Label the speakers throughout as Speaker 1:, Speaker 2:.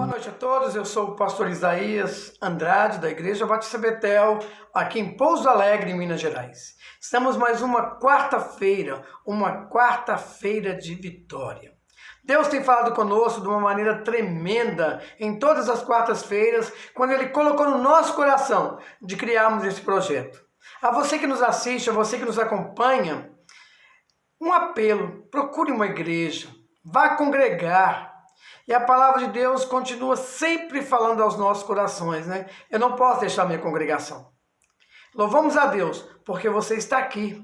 Speaker 1: Boa noite a todos, eu sou o pastor Isaías Andrade, da Igreja Batista Betel, aqui em Pouso Alegre, Minas Gerais. Estamos mais uma quarta-feira de vitória. Deus tem falado conosco de uma maneira tremenda em todas as quartas-feiras, quando Ele colocou no nosso coração de criarmos esse projeto. A você que nos assiste, a você que nos acompanha, um apelo: procure uma igreja, vá congregar. E a palavra de Deus continua sempre falando aos nossos corações, né? Eu não posso deixar minha congregação. Louvamos a Deus porque você está aqui.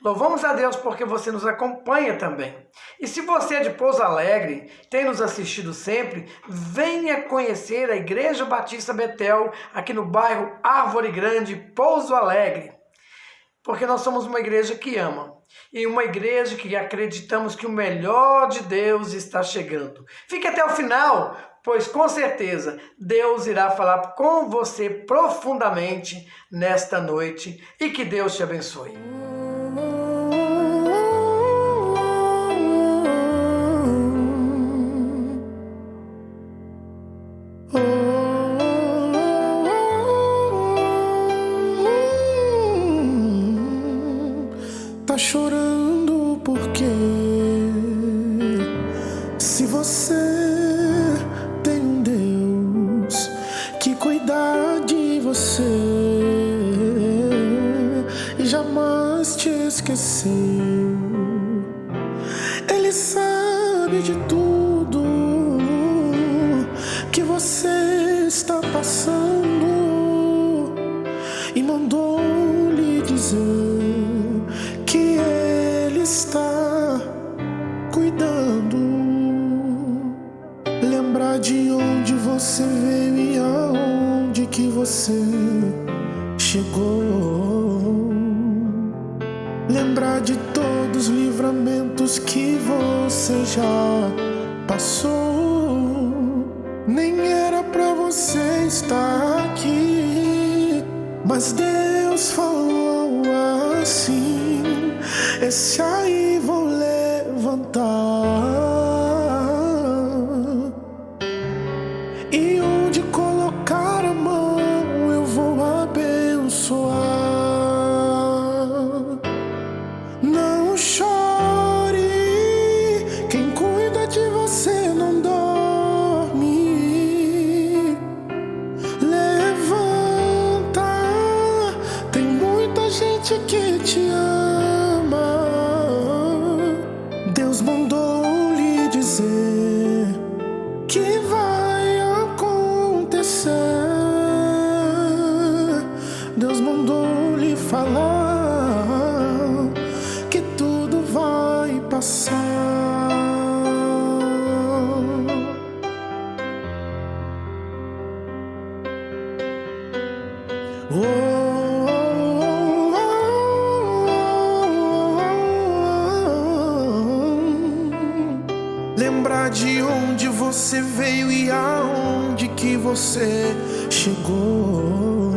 Speaker 1: Louvamos a Deus porque você nos acompanha também. E se você é de Pouso Alegre, tem nos assistido sempre, venha conhecer a Igreja Batista Betel, aqui no bairro Árvore Grande, Pouso Alegre. Porque nós somos uma igreja que ama. E uma igreja que acreditamos que o melhor de Deus está chegando. Fique até o final, pois com certeza Deus irá falar com você profundamente nesta noite. E que Deus te abençoe.
Speaker 2: Tá chorando porque se você tem um Deus que cuida de você e jamais te esqueceu, Ele sabe de tudo que você está passando e mandou lhe dizer que Ele está cuidando. Lembrar de onde você veio e aonde que você chegou. Lembrar de todos os livramentos que você já passou. Nem era pra você estar aqui, mas Deus falou assim: esse aí vou levantar, e onde colocar a mão eu vou abençoar. Não chore, quem cuida de você não dorme. Levanta, tem muita gente que te ama. Deus mandou lhe dizer que vai acontecer. Deus mandou lhe falar que tudo vai passar. Lembrar de onde você veio e aonde que você chegou.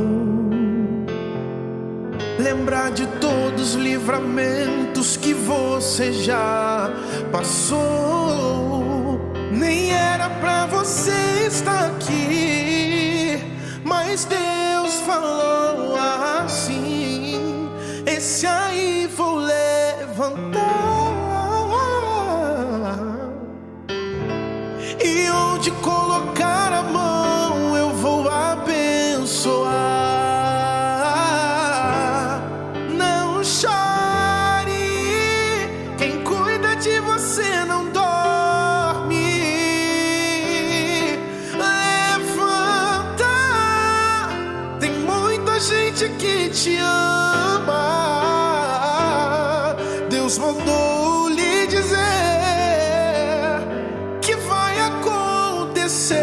Speaker 2: Lembrar de todos os livramentos que você já passou. Nem era pra você estar aqui, mas Deus falou assim: esse aí vou levantar, e onde colocar a mão eu vou abençoar. Não chore, quem cuida de você não dorme. Levanta, tem muita gente que te ama. Deus mandou lhe dizer que vai acontecer.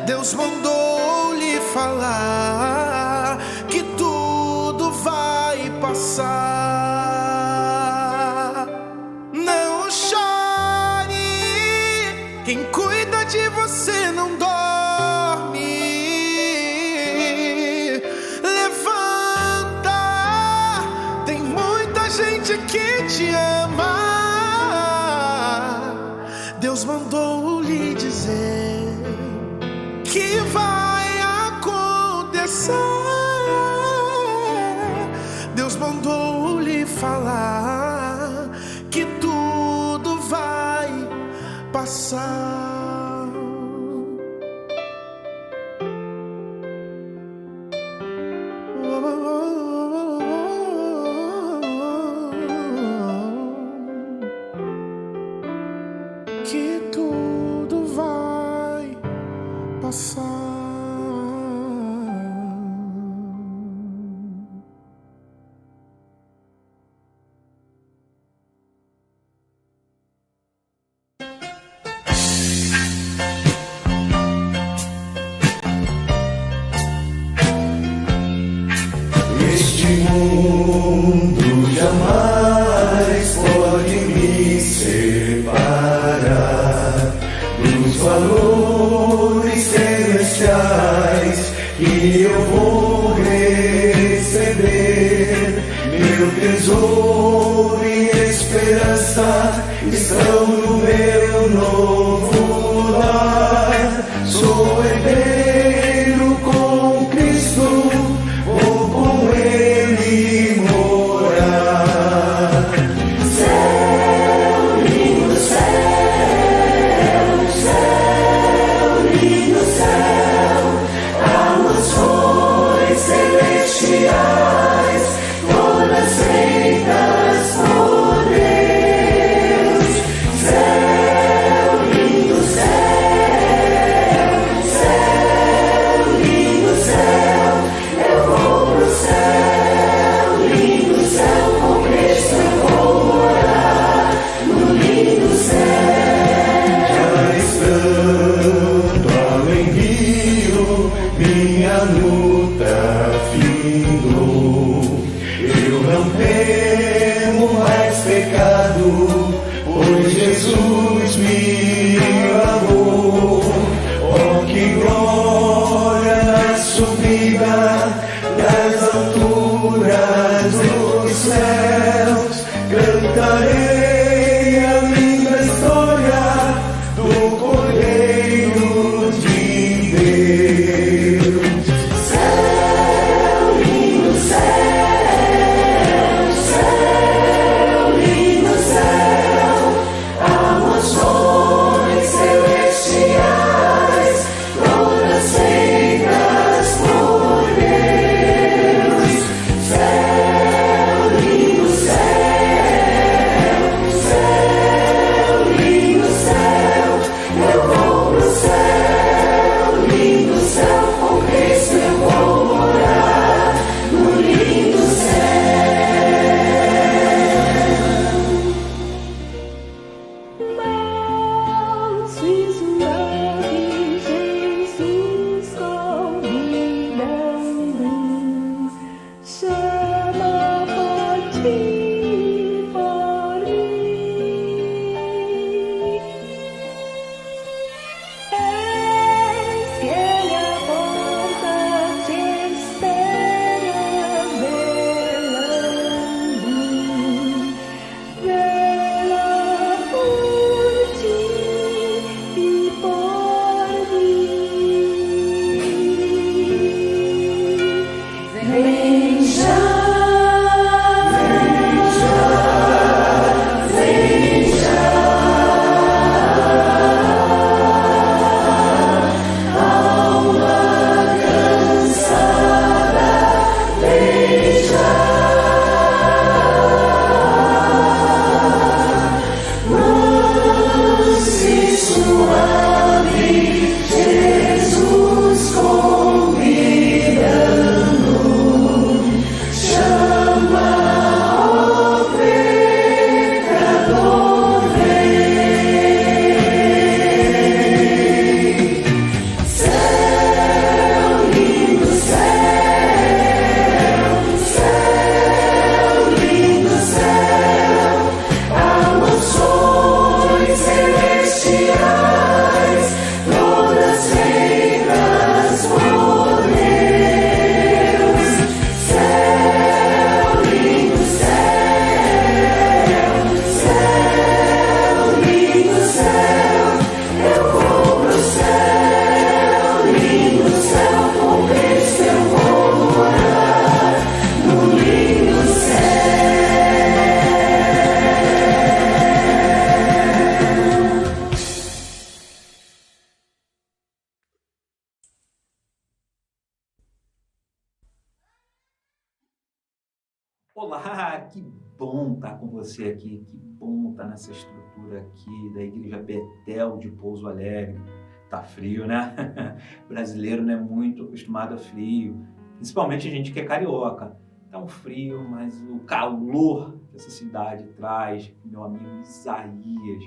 Speaker 2: Deus mandou lhe falar que tudo vai passar. Não chore, quem cuida de você não dorme. Levanta, tem muita gente que te ama. Deus mandou lhe esquecer. Deus mandou lhe falar que tudo vai passar. Que tudo vai passar.
Speaker 3: Este mundo jamais pode me separar dos valores celestiais que eu vou receber. Meu tesouro e esperança estão no meu novo lar. Sou herdeiro com Cristo, vou com Ele morar. Céu, lindo céu, céu, lindo céu, mansões celestiais, todas feitas por Deus. Céu, lindo céu, céu, lindo céu, eu vou pro céu, lindo céu, com Cristo eu vou morar no lindo céu. Já estando além rio, minha luta findou. Eu não temo mais pecado, pois Jesus me lavou. Oh, que glória na subida das alturas dos céus. Cantarei a linda história do Cordeiro de Deus. Céu, lindo céu, céu, lindo céu, mansões celestiais, todas feitas por Deus. Céu, lindo céu, céu, lindo céu, eu vou pro céu, lindo céu, com Cristo eu vou morar no lindo
Speaker 4: Mãos visuais, Jesus convidando, chama por ti, por mim. Eis que ele a porta te espera, velando, vela por ti e por mim. Vem já, vem
Speaker 5: Olá, que bom estar com você aqui, que bom estar nessa estrutura aqui da Igreja Betel de Pouso Alegre. Tá frio, né? Brasileiro não é muito acostumado a frio, principalmente a gente que é carioca. Tá um frio, mas o calor que essa cidade traz, meu amigo Isaías.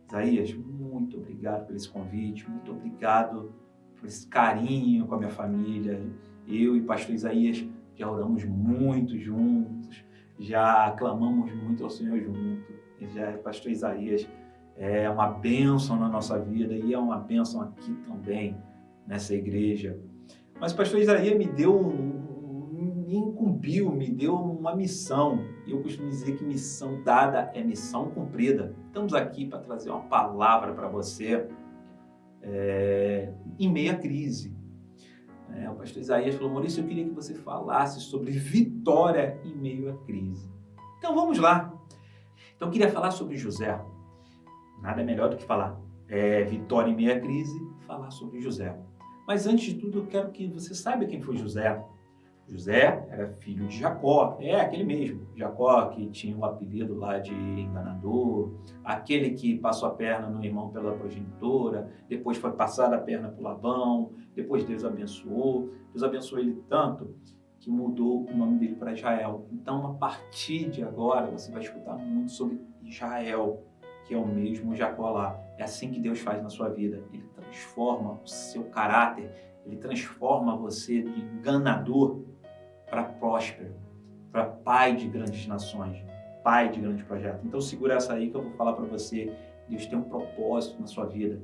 Speaker 5: Isaías, muito obrigado por esse convite, muito obrigado por esse carinho com a minha família. Eu e pastor Isaías já oramos muito juntos, já clamamos muito ao Senhor juntos. Pastor Isaías é uma bênção na nossa vida e é uma bênção aqui também, nessa igreja. Mas o pastor Isaías me incumbiu, me deu uma missão. E eu costumo dizer que missão dada é missão cumprida. Estamos aqui para trazer uma palavra para você em meio à crise. O pastor Isaías falou: Maurício, eu queria que você falasse sobre vitória em meio à crise. Então vamos lá. Então eu queria falar sobre José. Nada melhor do que falar vitória em meio à crise, falar sobre José. Mas antes de tudo eu quero que você saiba quem foi José. José era filho de Jacó, aquele mesmo, Jacó que tinha o apelido lá de enganador, aquele que passou a perna no irmão pela progenitora, depois foi passada a perna por Labão, depois Deus abençoou ele tanto que mudou o nome dele para Israel. Então, a partir de agora, você vai escutar muito sobre Israel, que é o mesmo Jacó lá. É assim que Deus faz na sua vida, ele transforma o seu caráter, ele transforma você de enganador para próspero, para pai de grandes nações, pai de grandes projetos. Então segura essa aí que eu vou falar para você. Deus tem um propósito na sua vida.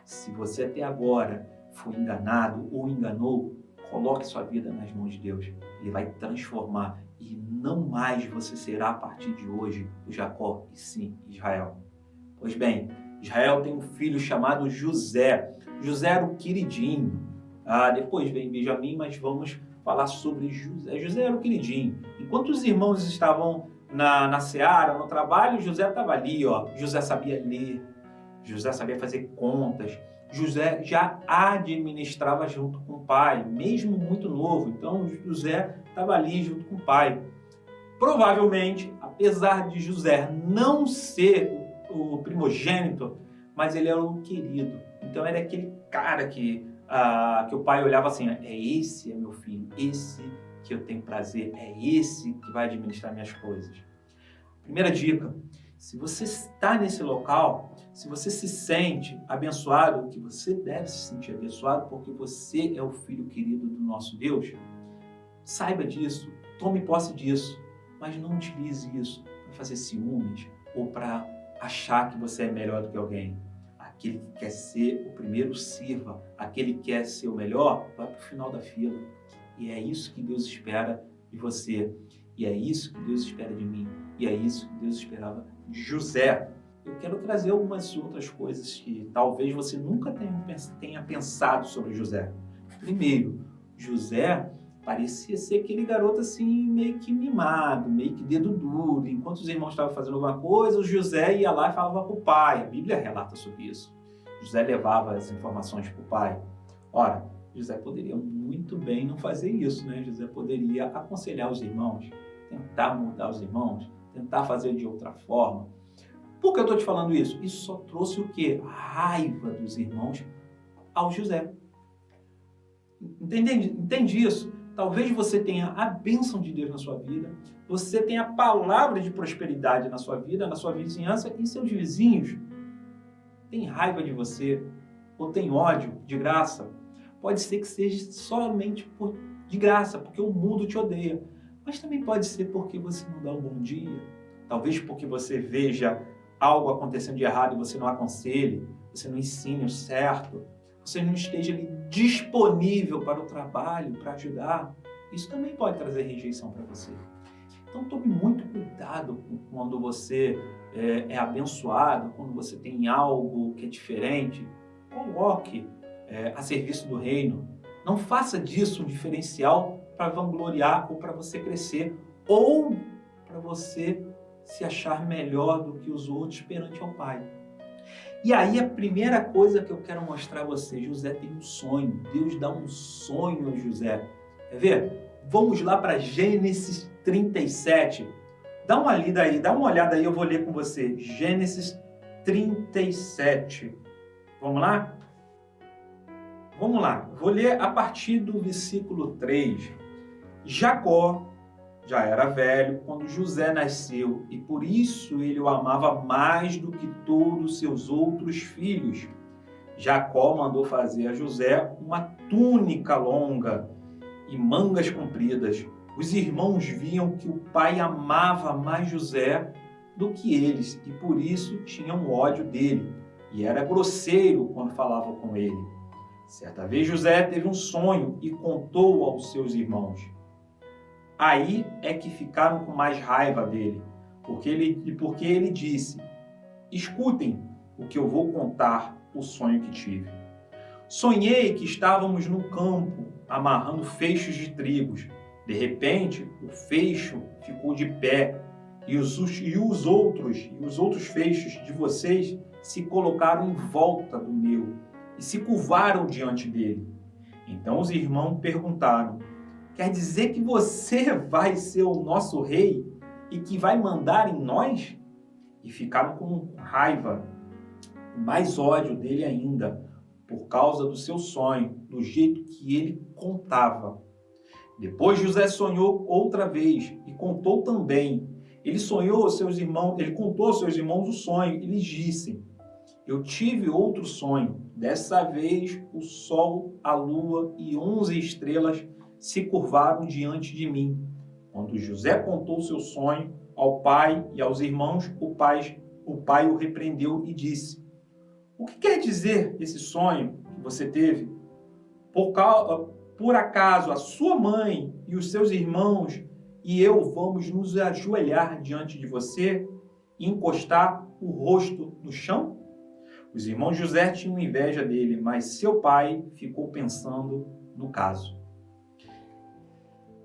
Speaker 5: Se você até agora foi enganado ou enganou, coloque sua vida nas mãos de Deus. Ele vai transformar e não mais você será a partir de hoje o Jacó, e sim Israel. Pois bem, Israel tem um filho chamado José. José era o queridinho. Depois vem Benjamim, mas vamos falar sobre José. José era o queridinho. Enquanto os irmãos estavam na seara, no trabalho, José estava ali. José sabia ler, José sabia fazer contas, José já administrava junto com o pai, mesmo muito novo. Então José estava ali junto com o pai. Provavelmente, apesar de José não ser o primogênito, mas ele era o querido. Então era aquele cara que o pai olhava assim: esse é meu filho, esse que eu tenho prazer, é esse que vai administrar minhas coisas. Primeira dica: se você está nesse local, se você se sente abençoado, que você deve se sentir abençoado porque você é o filho querido do nosso Deus, saiba disso, tome posse disso, mas não utilize isso para fazer ciúmes ou para achar que você é melhor do que alguém. Aquele que quer ser o primeiro, sirva. Aquele que quer ser o melhor, vai para o final da fila. E é isso que Deus espera de você. E é isso que Deus espera de mim. E é isso que Deus esperava de José. Eu quero trazer algumas outras coisas que talvez você nunca tenha pensado sobre José. Primeiro, José parecia ser aquele garoto assim, meio que mimado, meio que dedo duro. Enquanto os irmãos estavam fazendo alguma coisa, o José ia lá e falava para o pai. A Bíblia relata sobre isso. José levava as informações para o pai. Ora, José poderia muito bem não fazer isso, né? José poderia aconselhar os irmãos, tentar mudar os irmãos, tentar fazer de outra forma. Por que eu estou te falando isso? Isso só trouxe o quê? A raiva dos irmãos ao José. Entende isso? Talvez você tenha a bênção de Deus na sua vida, você tenha a palavra de prosperidade na sua vida, na sua vizinhança, e seus vizinhos têm raiva de você, ou têm ódio de graça. Pode ser que seja somente de graça, porque o mundo te odeia. Mas também pode ser porque você não dá um bom dia, talvez porque você veja algo acontecendo de errado e você não aconselhe, você não ensine o certo, você não esteja ali disponível para o trabalho, para ajudar. Isso também pode trazer rejeição para você. Então tome muito cuidado quando você é abençoado, quando você tem algo que é diferente. Coloque a serviço do reino. Não faça disso um diferencial para vangloriar ou para você crescer ou para você se achar melhor do que os outros perante ao Pai. E aí a primeira coisa que eu quero mostrar a você: José tem um sonho. Deus dá um sonho a José. Quer ver? Vamos lá para Gênesis 37. Dá uma lida aí, dá uma olhada aí, eu vou ler com você. Gênesis 37. Vamos lá? Vamos lá. Vou ler a partir do versículo 3. Jacó já era velho quando José nasceu, e por isso ele o amava mais do que todos seus outros filhos. Jacó mandou fazer a José uma túnica longa e mangas compridas. Os irmãos viam que o pai amava mais José do que eles, e por isso tinham ódio dele, e era grosseiro quando falava com ele. Certa vez José teve um sonho e contou aos seus irmãos. Aí é que ficaram com mais raiva dele, porque ele disse: escutem o que eu vou contar, o sonho que tive. Sonhei que estávamos no campo, amarrando feixes de trigos. De repente, o feixe ficou de pé, e os outros feixes de vocês se colocaram em volta do meu, e se curvaram diante dele. Então os irmãos perguntaram: quer dizer que você vai ser o nosso rei e que vai mandar em nós? E ficaram com raiva, mais ódio dele ainda, por causa do seu sonho, do jeito que ele contava. Depois José sonhou outra vez e contou também. Ele contou aos seus irmãos o sonho e lhes disse: eu tive outro sonho. Dessa vez o sol, a lua e 11 estrelas se curvaram diante de mim. Quando José contou seu sonho ao pai e aos irmãos, o pai o repreendeu e disse: o que quer dizer esse sonho que você teve? Por acaso a sua mãe e os seus irmãos e eu vamos nos ajoelhar diante de você e encostar o rosto no chão? Os irmãos de José tinham inveja dele, mas seu pai ficou pensando no caso.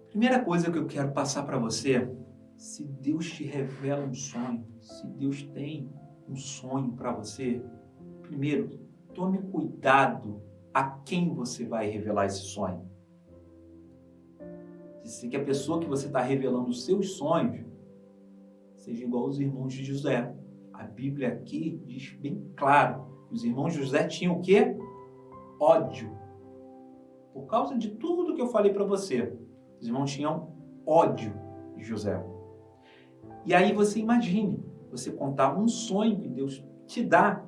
Speaker 5: Primeira coisa que eu quero passar para você: se Deus te revela um sonho, se Deus tem um sonho para você, primeiro, tome cuidado a quem você vai revelar esse sonho. Se que a pessoa que você está revelando os seus sonhos seja igual aos irmãos de José. A Bíblia aqui diz bem claro que os irmãos de José tinham o quê? Ódio. Por causa de tudo que eu falei para você, os irmãos tinham ódio de José. E aí você imagine, você contar um sonho que Deus te dá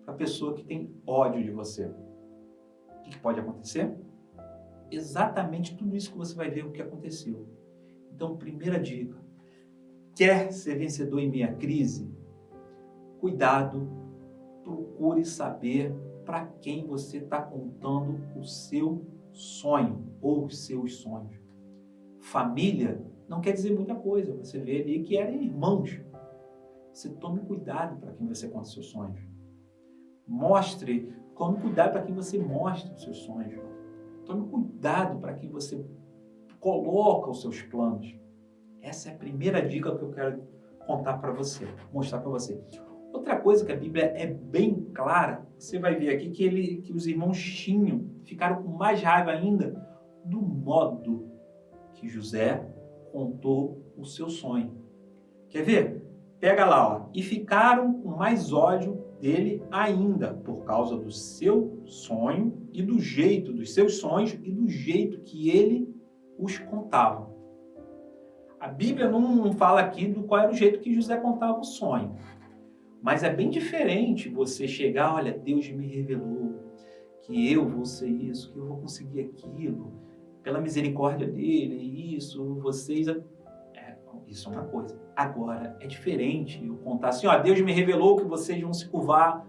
Speaker 5: para a pessoa que tem ódio de você. O que pode acontecer? Exatamente tudo isso que você vai ver o que aconteceu. Então, primeira dica: quer ser vencedor em meio à crise? Cuidado, procure saber para quem você está contando o seu sonho ou os seus sonhos. Família não quer dizer muita coisa. Você vê ali que eram irmãos. Você tome cuidado para quem você conta os seus sonhos. Tome cuidado para quem você mostra os seus sonhos. Tome cuidado para quem você coloca os seus planos. Essa é a primeira dica que eu quero contar para você, mostrar para você. Outra coisa que a Bíblia é bem clara, você vai ver aqui que os irmãos ficaram com mais raiva ainda do modo que José contou o seu sonho. Quer ver? Pega lá, ó. E ficaram com mais ódio dele ainda, por causa do seu sonho e do jeito dos seus sonhos e do jeito que ele os contava. A Bíblia não fala aqui do qual era o jeito que José contava o sonho. Mas é bem diferente você chegar: olha, Deus me revelou que eu vou ser isso, que eu vou conseguir aquilo, pela misericórdia dele, isso, vocês... Isso é uma coisa. Agora, é diferente eu contar assim: ó, Deus me revelou que vocês vão se curvar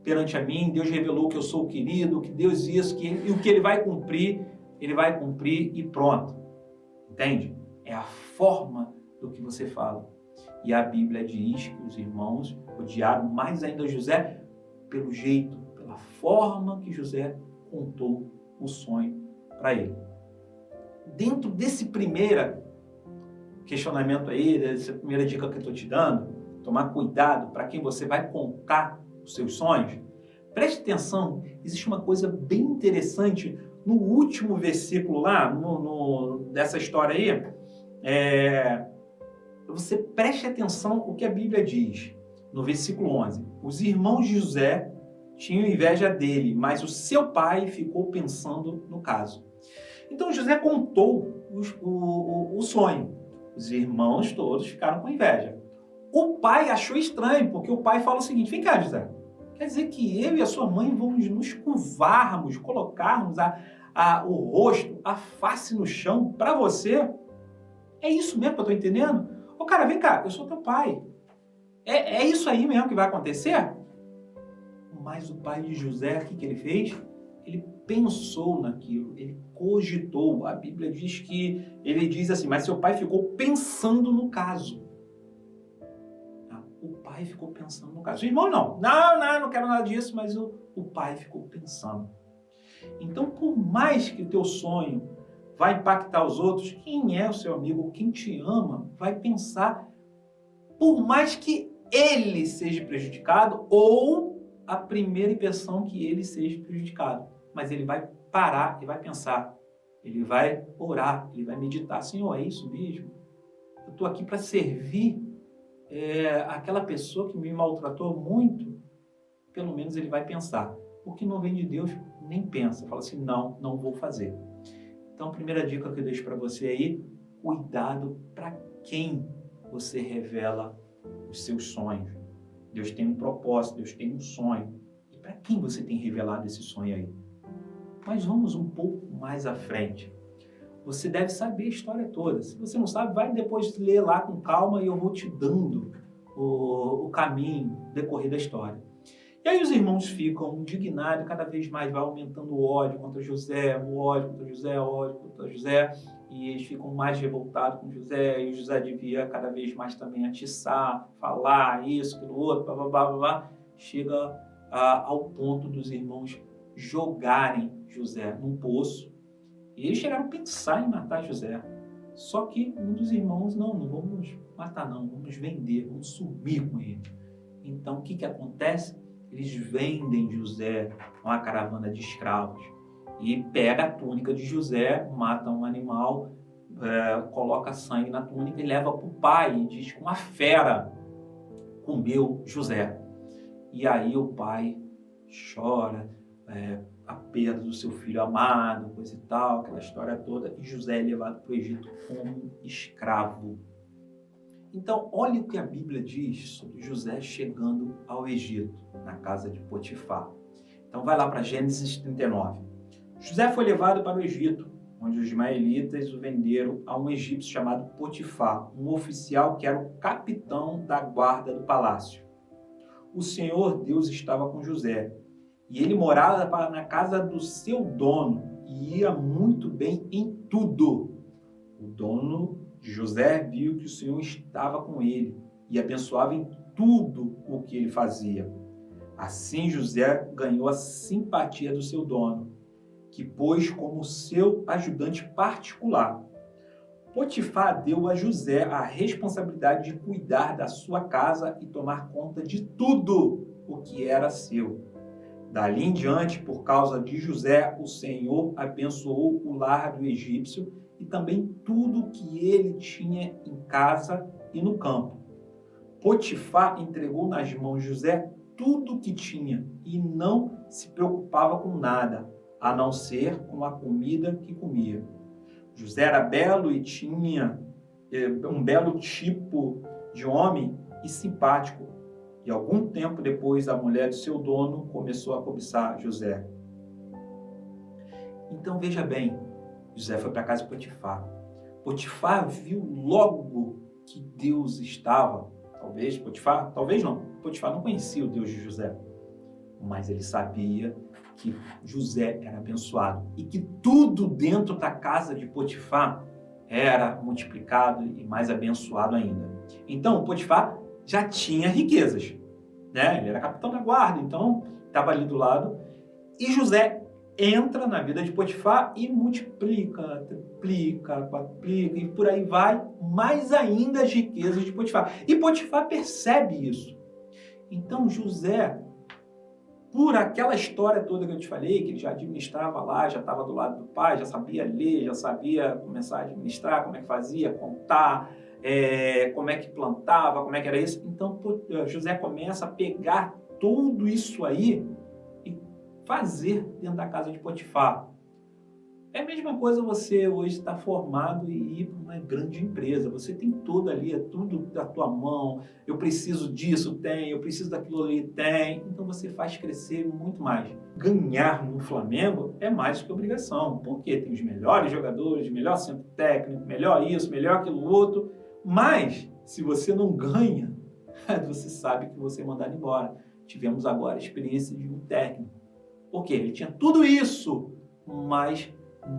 Speaker 5: perante a mim, Deus revelou que eu sou o querido, que Deus isso, e o que ele vai cumprir e pronto. Entende? É a forma do que você fala. E a Bíblia diz que os irmãos odiaram mais ainda José pelo jeito, pela forma que José contou o sonho para ele. Dentro desse primeiro questionamento aí, dessa primeira dica que eu estou te dando, tomar cuidado para quem você vai contar os seus sonhos, preste atenção, existe uma coisa bem interessante no último versículo lá, dessa história aí, você preste atenção o que a Bíblia diz. No versículo 11. Os irmãos de José tinham inveja dele, mas o seu pai ficou pensando no caso. Então José contou o sonho. Os irmãos todos ficaram com inveja. O pai achou estranho, porque o pai fala o seguinte: vem cá, José, quer dizer que eu e a sua mãe vamos nos curvarmos, colocarmos o rosto, a face no chão para você? É isso mesmo que eu estou entendendo? Ô cara, vem cá, eu sou teu pai. É isso aí mesmo que vai acontecer? Mas o pai de José, o que ele fez? Ele pensou naquilo, ele cogitou. A Bíblia diz ele diz assim, mas seu pai ficou pensando no caso. O pai ficou pensando no caso. O irmão não quero nada disso, mas o pai ficou pensando. Então, por mais que o teu sonho vai impactar os outros, quem é o seu amigo, quem te ama, vai pensar, por mais que ele seja prejudicado ou a primeira impressão que ele seja prejudicado. Mas ele vai parar e vai pensar. Ele vai orar, ele vai meditar. Senhor, é isso mesmo? Eu estou aqui para servir aquela pessoa que me maltratou muito. Pelo menos ele vai pensar. O que não vem de Deus, nem pensa. Fala assim, não vou fazer. Então, a primeira dica que eu deixo para você aí, cuidado para quem você revela os seus sonhos. Deus tem um propósito, Deus tem um sonho. E para quem você tem revelado esse sonho aí? Mas vamos um pouco mais à frente. Você deve saber a história toda. Se você não sabe, vai depois ler lá com calma e eu vou te dando o caminho, o decorrer da história. E aí os irmãos ficam indignados, cada vez mais vai aumentando o ódio contra José, o ódio contra José, e eles ficam mais revoltados com José, e José devia cada vez mais também atiçar, falar isso, aquilo outro, blá, blá, blá, blá. Chega ao ponto dos irmãos jogarem José num poço, e eles chegaram a pensar em matar José. Só que um dos irmãos, não vamos matar não, vamos vender, vamos sumir com ele. Então o que acontece? Eles vendem José a uma caravana de escravos e pega a túnica de José, mata um animal, coloca sangue na túnica e leva para o pai e diz que uma fera comeu José. E aí o pai chora a perda do seu filho amado, coisa e tal, aquela história toda, e José é levado para o Egito como escravo. Então, olha o que a Bíblia diz sobre José chegando ao Egito, na casa de Potifar. Então, vai lá para Gênesis 39. José foi levado para o Egito, onde os ismaelitas o venderam a um egípcio chamado Potifar, um oficial que era o capitão da guarda do palácio. O Senhor Deus estava com José, e ele morava na casa do seu dono, e ia muito bem em tudo. O dono de José viu que o Senhor estava com ele e abençoava em tudo o que ele fazia. Assim José ganhou a simpatia do seu dono, que pôs como seu ajudante particular. Potifar deu a José a responsabilidade de cuidar da sua casa e tomar conta de tudo o que era seu. Dali em diante, por causa de José, o Senhor abençoou o lar do egípcio e também tudo que ele tinha em casa e no campo. Potifar entregou nas mãos de José tudo o que tinha e não se preocupava com nada, a não ser com a comida que comia. José era belo e tinha um belo tipo de homem e simpático. E algum tempo depois, a mulher do seu dono começou a cobiçar José. Então veja bem, José foi para a casa de Potifar. Potifar viu logo que Deus estava. Talvez não. Potifar não conhecia o Deus de José. Mas ele sabia que José era abençoado e que tudo dentro da casa de Potifar era multiplicado e mais abençoado ainda. Então, Potifar já tinha riquezas, né? Ele era capitão da guarda, então estava ali do lado. E José entra na vida de Potifar e multiplica, triplica, quadruplica e por aí vai, mais ainda as riquezas de Potifar. E Potifar percebe isso. Então José por aquela história toda que eu te falei, que ele já administrava lá, já estava do lado do pai, já sabia ler, já sabia começar a administrar, como é que fazia, contar, como é que plantava, como é que era isso. Então, José começa a pegar tudo isso aí e fazer dentro da casa de Potifar. É a mesma coisa você hoje estar formado e ir para uma grande empresa. Você tem tudo ali, é tudo da tua mão. Eu preciso disso, tem. Eu preciso daquilo ali, tem. Então você faz crescer muito mais. Ganhar no Flamengo é mais do que obrigação. Porque tem os melhores jogadores, melhor centro técnico, melhor isso, melhor aquilo outro. Mas, se você não ganha, você sabe que você é mandado embora. Tivemos agora a experiência de um técnico. Por quê? Ele tinha tudo isso, mas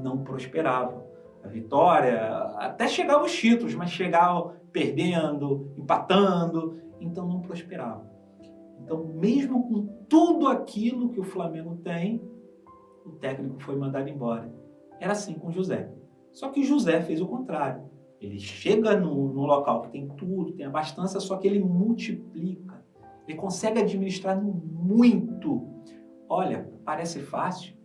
Speaker 5: não prosperava. A vitória, até chegava os títulos, mas chegava perdendo, empatando, então não prosperava. Então, mesmo com tudo aquilo que o Flamengo tem, o técnico foi mandado embora. Era assim com José. Só que José fez o contrário. Ele chega no local que tem tudo, tem abastança, só que ele multiplica. Ele consegue administrar muito. Olha, parece fácil,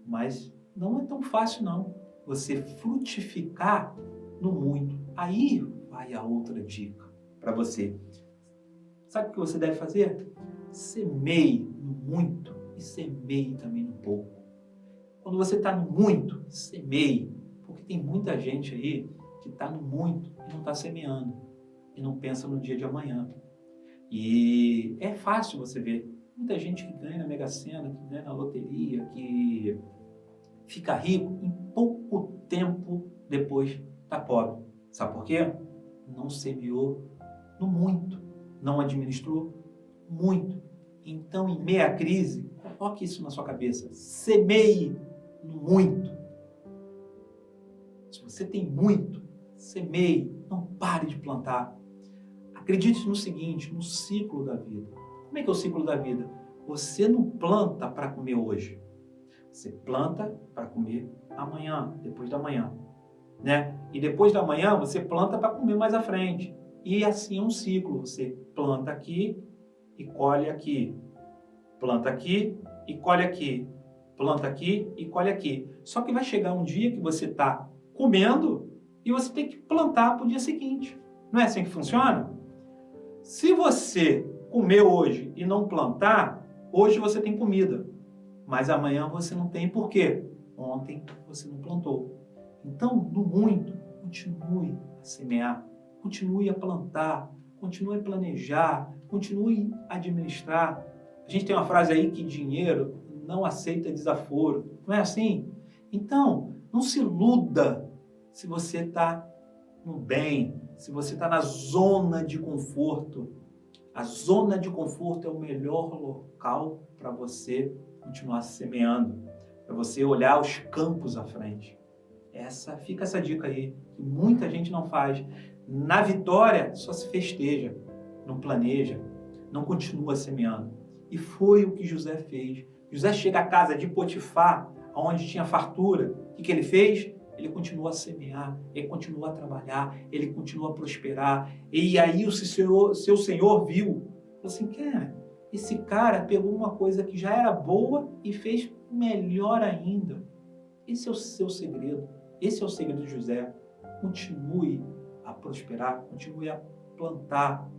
Speaker 5: mas não é tão fácil não, você frutificar no muito. Aí vai a outra dica para você. Sabe o que você deve fazer? Semeie no muito e semeie também no pouco. Quando você está no muito, semeie. Porque tem muita gente aí que está no muito e não está semeando. E não pensa no dia de amanhã. E é fácil você ver. Muita gente que ganha na Mega Sena, que ganha na loteria, que fica rico em pouco tempo depois está pobre. Sabe por quê? Não semeou no muito, não administrou muito. Então, em meia crise, coloque isso na sua cabeça, semeie no muito. Se você tem muito, semeie, não pare de plantar. Acredite no seguinte, no ciclo da vida. Como é que é o ciclo da vida? Você não planta para comer hoje. Você planta para comer amanhã, depois da manhã, né? E depois da manhã você planta para comer mais à frente. E assim é um ciclo. Você planta aqui e colhe aqui. Planta aqui e colhe aqui. Planta aqui e colhe aqui. Só que vai chegar um dia que você está comendo e você tem que plantar para o dia seguinte. Não é assim que funciona? Se você comer hoje e não plantar, hoje você tem comida. Mas amanhã você não tem, por quê? Ontem você não plantou. Então, no muito, continue a semear, continue a plantar, continue a planejar, continue a administrar. A gente tem uma frase aí que dinheiro não aceita desaforo. Não é assim? Então, não se iluda se você está no bem, se você está na zona de conforto. A zona de conforto é o melhor local para você continuar semeando, para você olhar os campos à frente. Fica essa dica aí, que muita gente não faz. Na vitória, só se festeja, não planeja, não continua semeando. E foi o que José fez. José chega à casa de Potifar, onde tinha fartura. O que ele fez? Ele continua a semear, ele continua a trabalhar, ele continua a prosperar. E aí o seu senhor viu, falou assim, cara, esse cara pegou uma coisa que já era boa e fez melhor ainda. Esse é o seu segredo. Esse é o segredo de José. Continue a prosperar, continue a plantar.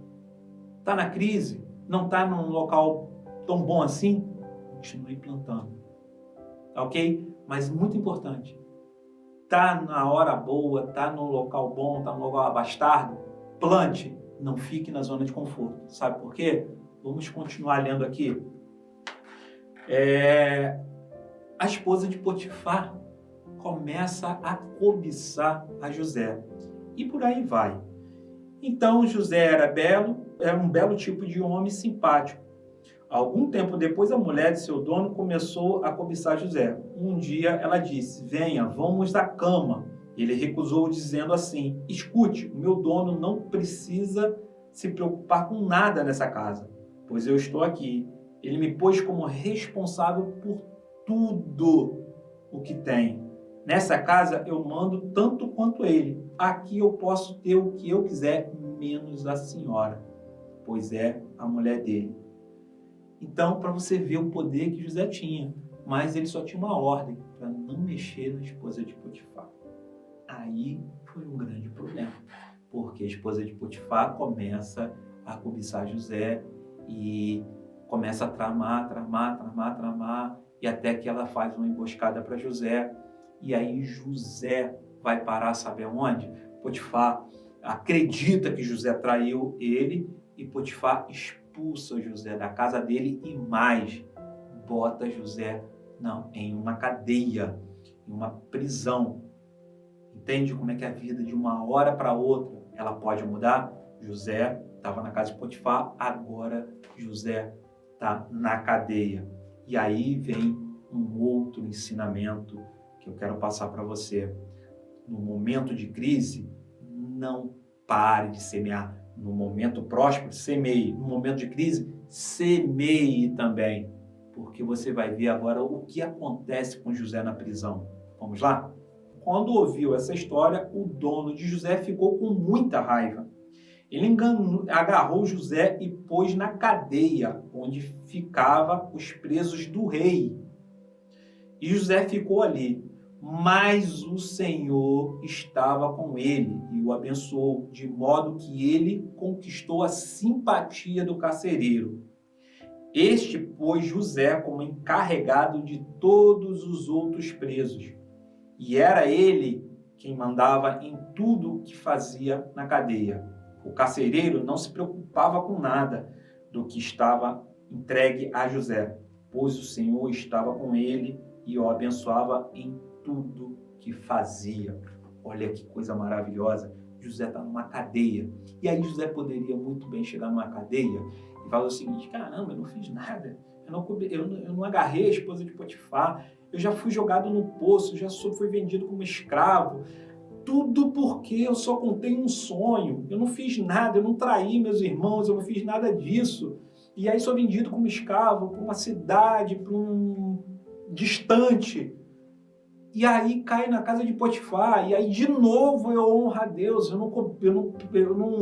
Speaker 5: Está na crise? Não está num local tão bom assim? Continue plantando. Tá ok? Mas muito importante. Está na hora boa, está num local bom, está num local abastardo? Plante. Não fique na zona de conforto. Sabe por quê? Vamos continuar lendo aqui. A esposa de Potifar começa a cobiçar a José. E por aí vai. Então José era um belo tipo de homem simpático. Algum tempo depois, a mulher de seu dono começou a cobiçar José. Um dia ela disse, venha, vamos à cama. Ele recusou, dizendo assim, escute, o meu dono não precisa se preocupar com nada nessa casa, pois eu estou aqui. Ele me pôs como responsável por tudo o que tem. Nessa casa eu mando tanto quanto ele. Aqui eu posso ter o que eu quiser, menos a senhora, pois é a mulher dele. Então, para você ver o poder que José tinha, mas ele só tinha uma ordem, para não mexer na esposa de Potifar. Aí foi um grande problema, porque a esposa de Potifar começa a cobiçar José e começa a tramar, e até que ela faz uma emboscada para José, e aí José vai parar, sabe aonde? Potifar acredita que José traiu ele, e Potifar expulsa José da casa dele e mais, bota José em uma cadeia, em uma prisão. Entende como é que a vida de uma hora para outra ela pode mudar? José estava na casa de Potifar, agora José está na cadeia. E aí vem um outro ensinamento que eu quero passar para você. No momento de crise, não pare de semear. No momento próspero, semeie. No momento de crise, semeie também. Porque você vai ver agora o que acontece com José na prisão. Vamos lá? Quando ouviu essa história, o dono de José ficou com muita raiva. Ele agarrou José e pôs na cadeia, onde ficavam os presos do rei. E José ficou ali, mas o Senhor estava com ele e o abençoou, de modo que ele conquistou a simpatia do carcereiro. Este pôs José como encarregado de todos os outros presos, e era ele quem mandava em tudo o que fazia na cadeia. O carcereiro não se preocupava com nada do que estava entregue a José, pois o Senhor estava com ele e o abençoava em tudo que fazia. Olha que coisa maravilhosa. José está numa cadeia. E aí José poderia muito bem chegar numa cadeia e falar o seguinte: caramba, eu não fiz nada. Eu não agarrei a esposa de Potifar. Eu já fui jogado no poço, fui vendido como escravo. Tudo porque eu só contei um sonho. Eu não fiz nada, eu não traí meus irmãos, eu não fiz nada disso. E aí sou vendido como escravo para uma cidade, para um distante. E aí cai na casa de Potifar, e aí de novo eu honro a Deus, eu não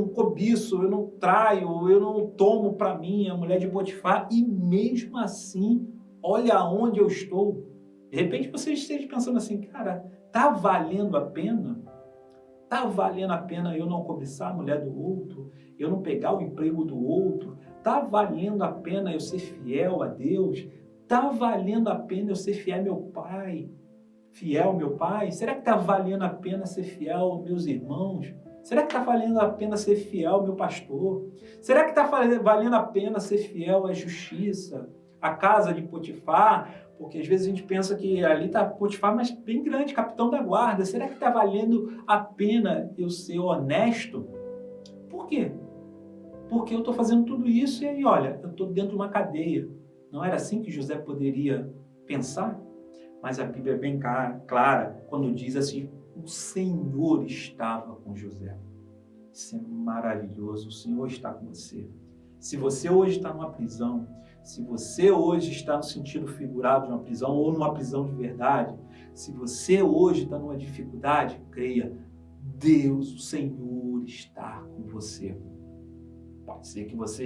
Speaker 5: cobiço, eu não traio, eu não tomo para mim a mulher de Potifar, e mesmo assim, olha onde eu estou. De repente você esteja pensando assim: cara, tá valendo a pena? Tá valendo a pena eu não cobiçar a mulher do outro? Eu não pegar o emprego do outro? Tá valendo a pena eu ser fiel a Deus? Tá valendo a pena eu ser fiel ao meu pai? Será que está valendo a pena ser fiel aos meus irmãos? Será que está valendo a pena ser fiel ao meu pastor? Será que está valendo a pena ser fiel à justiça, à casa de Potifar? Porque às vezes a gente pensa que ali está Potifar, mas bem grande, capitão da guarda. Será que está valendo a pena eu ser honesto? Por quê? Porque eu estou fazendo tudo isso e aí, olha, eu estou dentro de uma cadeia. Não era assim que José poderia pensar? Mas a Bíblia é bem clara quando diz assim: o Senhor estava com José. Isso é maravilhoso, o Senhor está com você. Se você hoje está numa prisão, se você hoje está no sentido figurado de uma prisão ou numa prisão de verdade, se você hoje está numa dificuldade, creia, Deus, o Senhor está com você. Pode ser que você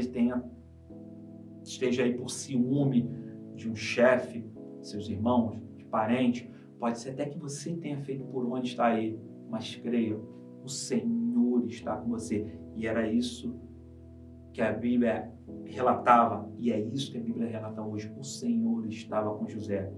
Speaker 5: esteja aí por ciúme de um chefe, seus irmãos, parente, pode ser até que você tenha feito por onde está ele, mas creia, o Senhor está com você. E era isso que a Bíblia relatava, e é isso que a Bíblia relata hoje: o Senhor estava com José.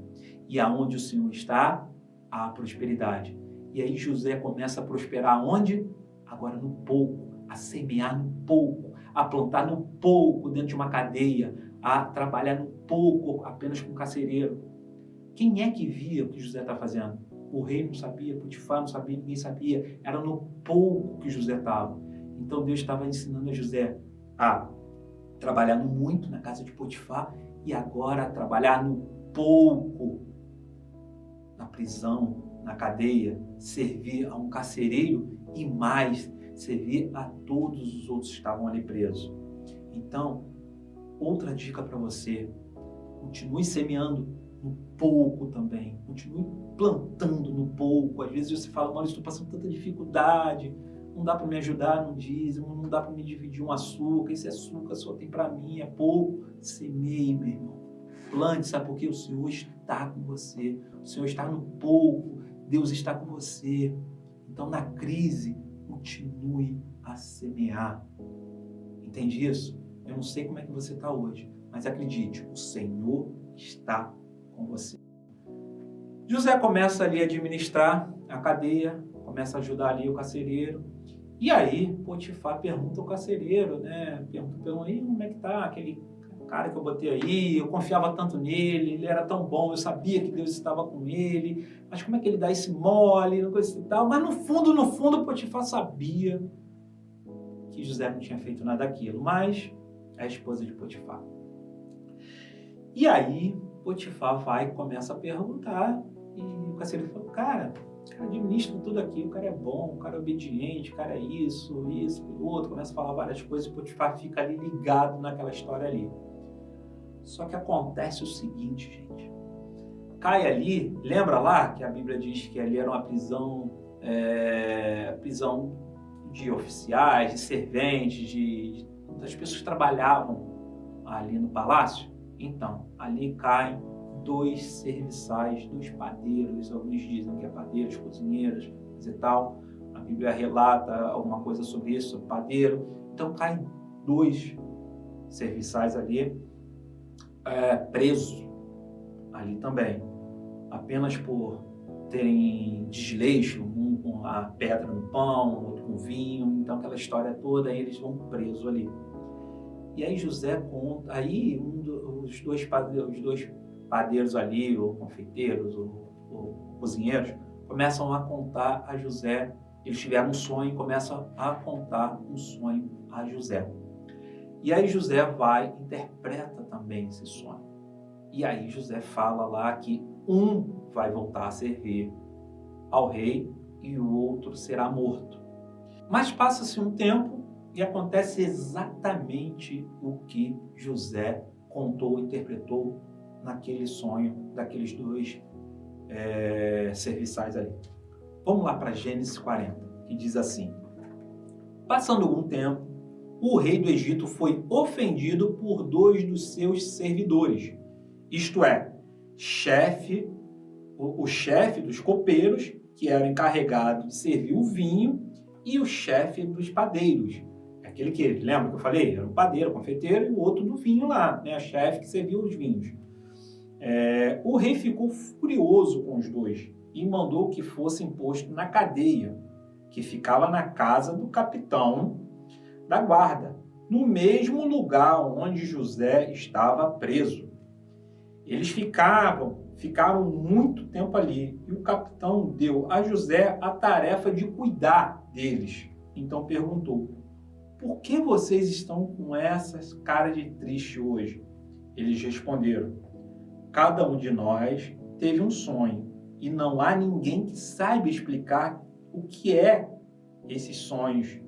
Speaker 5: E aonde o Senhor está, há prosperidade. E aí José começa a prosperar onde? Agora no pouco, a semear no pouco, a plantar no pouco dentro de uma cadeia, a trabalhar no pouco apenas com carcereiro. Quem é que via o que José está fazendo? O rei não sabia, Potifar não sabia, ninguém sabia. Era no pouco que José estava. Então Deus estava ensinando a José a trabalhar no muito na casa de Potifar e agora a trabalhar no pouco na prisão, na cadeia, servir a um carcereiro e mais, servir a todos os outros que estavam ali presos. Então, outra dica para você: continue semeando no pouco também, continue plantando no pouco. Às vezes você fala: olha, estou passando tanta dificuldade, não dá para me ajudar no dízimo, não dá para me dividir um açúcar, esse açúcar só tem para mim, é pouco. Semeie, meu irmão. Plante, sabe por quê? O Senhor está com você. O Senhor está no pouco. Deus está com você. Então, na crise, continue a semear. Entende isso? Eu não sei como é que você está hoje, mas acredite, o Senhor está com você. José começa ali a administrar a cadeia, começa a ajudar ali o carcereiro. E aí, Potifar pergunta ao carcereiro, né? Pergunta aí, como é que tá aquele cara que eu botei aí? Eu confiava tanto nele, ele era tão bom, eu sabia que Deus estava com ele, mas como é que ele dá esse mole, coisa e tal? Mas no fundo, Potifar sabia que José não tinha feito nada daquilo, mas é a esposa de Potifar. E aí, Potifar vai e começa a perguntar, e o carcereiro falou, cara administra tudo aqui, o cara é bom, o cara é obediente, o cara é isso, aquilo outro, começa a falar várias coisas e Potifar fica ali ligado naquela história ali. Só que acontece o seguinte, gente, cai ali, lembra lá que a Bíblia diz que ali era uma prisão de oficiais, de serventes, das pessoas que trabalhavam ali no palácio? Então, ali caem 2 serviçais, 2 padeiros, alguns dizem que é padeiros, cozinheiros e tal. A Bíblia relata alguma coisa sobre isso, sobre padeiro. Então caem 2 serviçais ali, presos ali também, apenas por terem desleixo, um com a pedra no pão, outro com vinho, então aquela história toda, aí eles vão presos ali. E aí José conta, aí os dois padeiros ali, ou confeiteiros, ou cozinheiros, começam a contar a José. Eles tiveram um sonho e começam a contar um sonho a José. E aí José vai e interpreta também esse sonho. E aí José fala lá que um vai voltar a servir ao rei e o outro será morto. Mas passa-se um tempo e acontece exatamente o que José contou, interpretou naquele sonho daqueles 2 serviçais ali. Vamos lá para Gênesis 40, que diz assim: passando algum tempo, o rei do Egito foi ofendido por 2 dos seus servidores, isto é, o chefe dos copeiros, que era encarregado de servir o vinho, e o chefe dos padeiros, aquele que, lembra que eu falei? Era o padeiro, o confeiteiro, e o outro do vinho lá, né? O chefe que servia os vinhos. O rei ficou furioso com os 2 e mandou que fossem postos na cadeia, que ficava na casa do capitão da guarda, no mesmo lugar onde José estava preso. Eles ficaram muito tempo ali, e o capitão deu a José a tarefa de cuidar deles. Então perguntou: por que vocês estão com essas caras de triste hoje? Eles responderam: cada um de nós teve um sonho, e não há ninguém que saiba explicar o que é esses sonhos,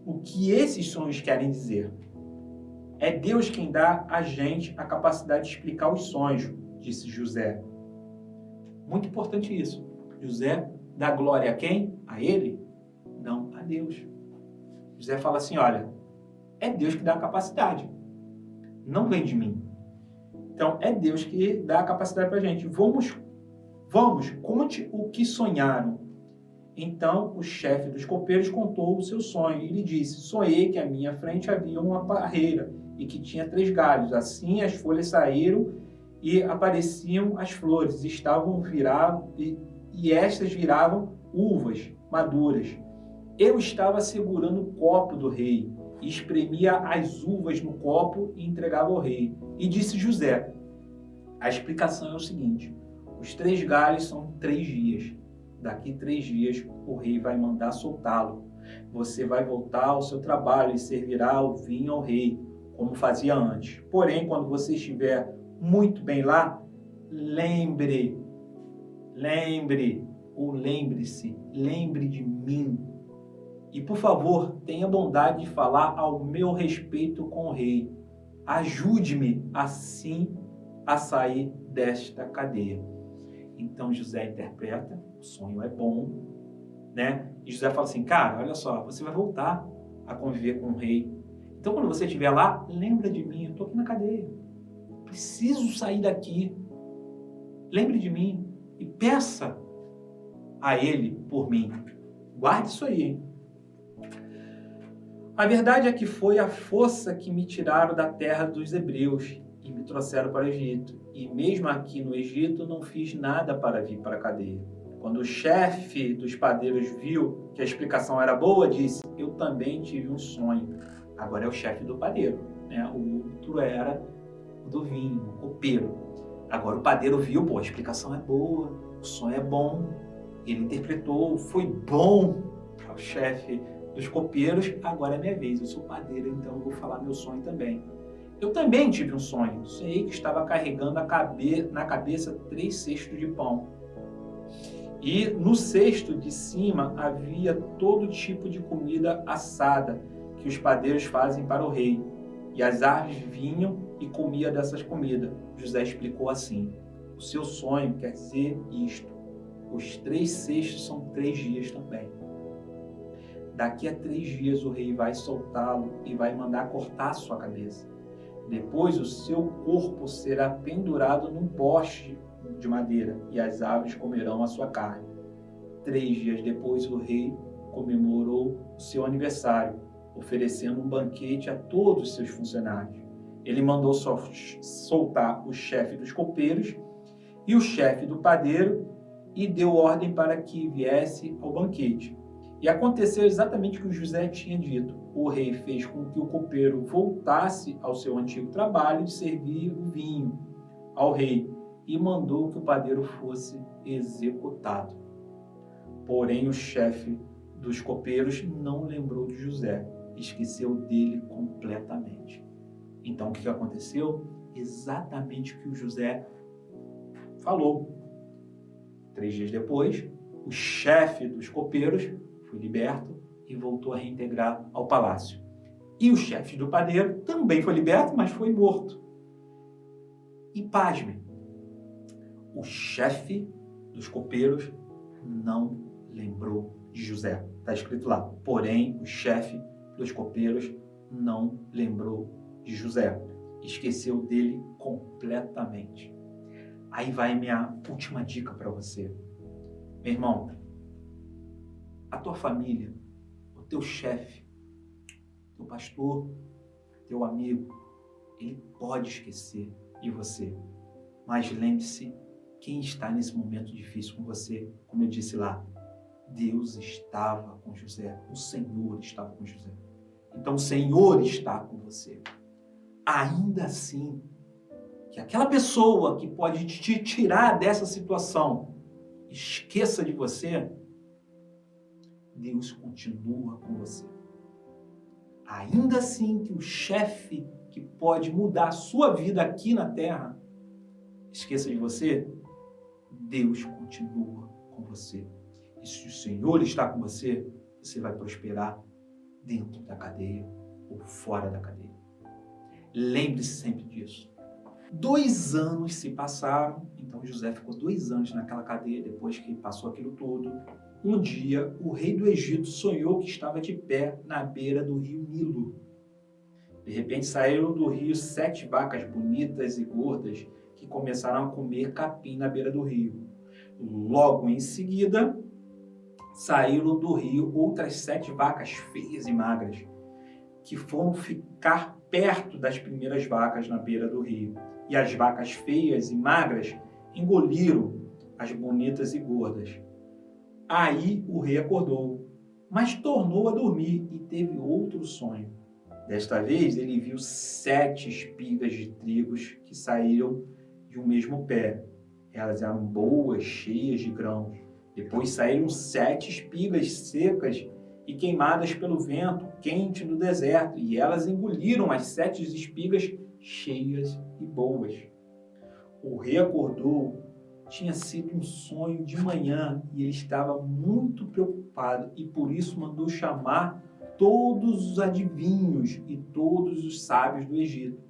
Speaker 5: o que esses sonhos querem dizer. É Deus quem dá a gente a capacidade de explicar os sonhos, disse José. Muito importante isso. José dá glória a quem? A ele? Não, a Deus. José fala assim, olha, é Deus que dá a capacidade, não vem de mim. Então, é Deus que dá a capacidade para a gente. Vamos, conte o que sonharam. Então, o chefe dos copeiros contou o seu sonho. Ele disse: sonhei que à minha frente havia uma parreira e que tinha 3 galhos. Assim, as folhas saíram e apareciam as flores. Estavam viradas e estas viravam uvas maduras. Eu estava segurando o copo do rei e espremia as uvas no copo e entregava ao rei. E disse José: a explicação é o seguinte: os 3 galhos são 3 dias. Daqui 3 dias o rei vai mandar soltá-lo. Você vai voltar ao seu trabalho e servirá o vinho ao rei, como fazia antes. Porém, quando você estiver muito bem lá, lembre-se de mim. E, por favor, tenha bondade de falar ao meu respeito com o rei. Ajude-me, assim, a sair desta cadeia. Então José interpreta, o sonho é bom, né? E José fala assim, cara, olha só, você vai voltar a conviver com o rei. Então, quando você estiver lá, lembra de mim, eu estou aqui na cadeia. Preciso sair daqui. Lembre de mim e peça a ele por mim. Guarde isso aí, hein? A verdade é que foi a força que me tiraram da terra dos hebreus e me trouxeram para o Egito. E mesmo aqui no Egito não fiz nada para vir para a cadeia. Quando o chefe dos padeiros viu que a explicação era boa, disse, eu também tive um sonho. Agora é o chefe do padeiro, né? O outro era o do vinho, o copeiro. Agora o padeiro viu, pô, a explicação é boa, o sonho é bom. Ele interpretou, foi bom para o chefe dos copeiros, agora é minha vez, eu sou padeiro, então eu vou falar meu sonho também. Eu também tive um sonho, sei que estava carregando na cabeça 3 cestos de pão. E no cesto de cima havia todo tipo de comida assada que os padeiros fazem para o rei. E as aves vinham e comiam dessas comidas. José explicou assim, o seu sonho quer dizer isto. Os 3 cestos são 3 dias também. Daqui a 3 dias o rei vai soltá-lo e vai mandar cortar a sua cabeça. Depois o seu corpo será pendurado num poste de madeira e as aves comerão a sua carne. 3 dias depois o rei comemorou o seu aniversário, oferecendo um banquete a todos os seus funcionários. Ele mandou soltar o chefe dos copeiros e o chefe do padeiro e deu ordem para que viesse ao banquete. E aconteceu exatamente o que o José tinha dito. O rei fez com que o copeiro voltasse ao seu antigo trabalho de servir o vinho ao rei e mandou que o padeiro fosse executado. Porém, o chefe dos copeiros não lembrou de José, esqueceu dele completamente. Então, o que aconteceu? Exatamente o que o José falou. 3 dias depois, o chefe dos copeiros foi liberto e voltou a reintegrar ao palácio. E o chefe do padeiro também foi liberto, mas foi morto. E pasme, o chefe dos copeiros não lembrou de José. Está escrito lá. Porém, o chefe dos copeiros não lembrou de José. Esqueceu dele completamente. Aí vai minha última dica para você. Meu irmão, a tua família, o teu chefe, teu pastor, teu amigo, ele pode esquecer de você. Mas lembre-se, quem está nesse momento difícil com você, como eu disse lá, Deus estava com José, o Senhor estava com José. Então o Senhor está com você. Ainda assim, que aquela pessoa que pode te tirar dessa situação esqueça de você, Deus continua com você. Ainda assim que o chefe que pode mudar a sua vida aqui na terra esqueça de você, Deus continua com você. E se o Senhor está com você, você vai prosperar dentro da cadeia ou fora da cadeia. Lembre-se sempre disso. 2 anos se passaram, então José ficou 2 anos naquela cadeia depois que passou aquilo tudo. Um dia, o rei do Egito sonhou que estava de pé na beira do rio Nilo. De repente, saíram do rio 7 vacas bonitas e gordas que começaram a comer capim na beira do rio. Logo em seguida, saíram do rio outras 7 vacas feias e magras, que foram ficar perto das primeiras vacas na beira do rio. E as vacas feias e magras engoliram as bonitas e gordas. Aí o rei acordou, mas tornou a dormir e teve outro sonho. Desta vez ele viu 7 espigas de trigos que saíram de um mesmo pé. Elas eram boas, cheias de grãos. Depois saíram 7 espigas secas e queimadas pelo vento quente no deserto, e elas engoliram as 7 espigas cheias e boas. O rei acordou, tinha sido um sonho de manhã e ele estava muito preocupado e por isso mandou chamar todos os adivinhos e todos os sábios do Egito.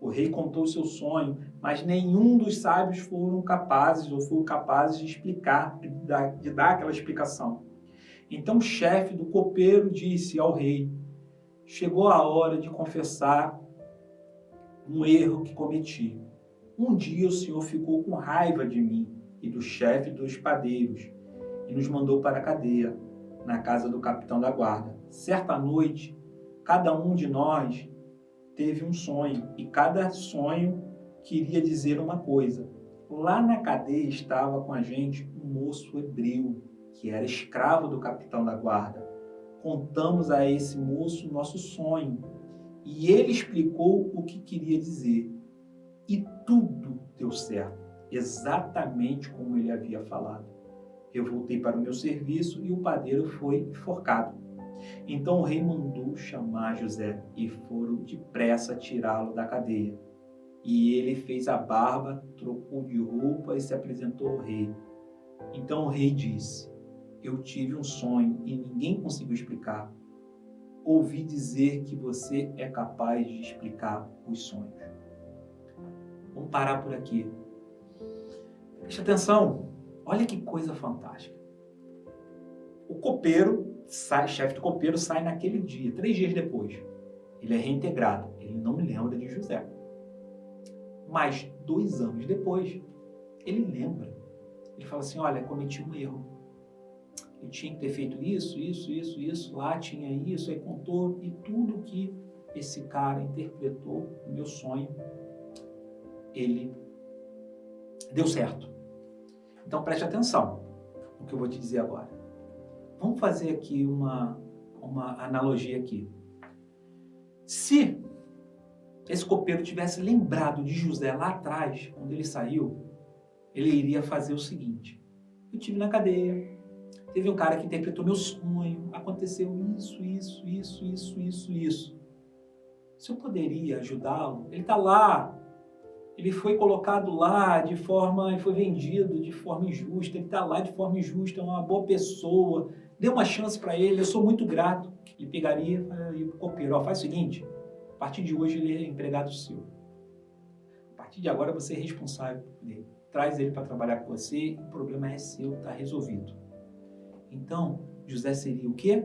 Speaker 5: O rei contou seu sonho, mas nenhum dos sábios foram capazes de explicar, de dar aquela explicação. Então o chefe do copeiro disse ao rei: chegou a hora de confessar um erro que cometi. Um dia o Senhor ficou com raiva de mim e do chefe dos padeiros e nos mandou para a cadeia, na casa do capitão da guarda. Certa noite, cada um de nós teve um sonho e cada sonho queria dizer uma coisa. Lá na cadeia estava com a gente um moço hebreu, que era escravo do capitão da guarda. Contamos a esse moço nosso sonho e ele explicou o que queria dizer. E tudo deu certo, exatamente como ele havia falado. Eu voltei para o meu serviço e o padeiro foi enforcado. Então o rei mandou chamar José e foram depressa tirá-lo da cadeia. E ele fez a barba, trocou de roupa e se apresentou ao rei. Então o rei disse: eu tive um sonho e ninguém conseguiu explicar. Ouvi dizer que você é capaz de explicar os sonhos. Vamos parar por aqui. Preste atenção. Olha que coisa fantástica. O copeiro, chefe do copeiro, sai naquele dia, 3 dias depois. Ele é reintegrado. Ele não lembra de José. Mas 2 anos depois, ele lembra. Ele fala assim: olha, cometi um erro. Eu tinha que ter feito isso, lá tinha isso, aí contou, e tudo que esse cara interpretou no meu sonho, ele deu certo. Então preste atenção no que eu vou te dizer agora. Vamos fazer aqui uma analogia aqui. Se esse copeiro tivesse lembrado de José lá atrás, quando ele saiu, ele iria fazer o seguinte: eu estive na cadeia, teve um cara que interpretou meu sonho, aconteceu isso. Se eu poderia ajudá-lo, ele está lá, ele foi colocado lá ele foi vendido de forma injusta, ele está lá de forma injusta, é uma boa pessoa, dê uma chance para ele, eu sou muito grato. Ele pegaria e falaria para o copeiro: faz o seguinte, a partir de hoje ele é empregado seu. A partir de agora você é responsável dele. Traz ele para trabalhar com você, o problema é seu, está resolvido. Então, José seria o quê?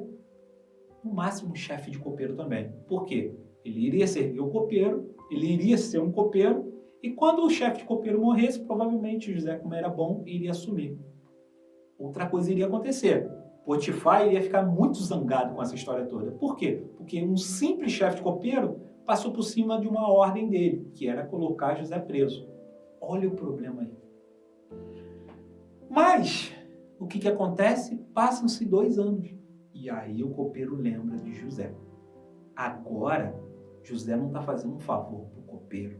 Speaker 5: No máximo um chefe de copeiro também. Por quê? Ele iria servir o copeiro, ele iria ser um copeiro, e quando o chefe de copeiro morresse, provavelmente José, como era bom, iria assumir. Outra coisa iria acontecer. Potifar iria ficar muito zangado com essa história toda. Por quê? Porque um simples chefe de copeiro passou por cima de uma ordem dele, que era colocar José preso. Olha o problema aí. Mas o que acontece? Passam-se 2 anos. E aí o copeiro lembra de José. Agora, José não está fazendo um favor para o copeiro.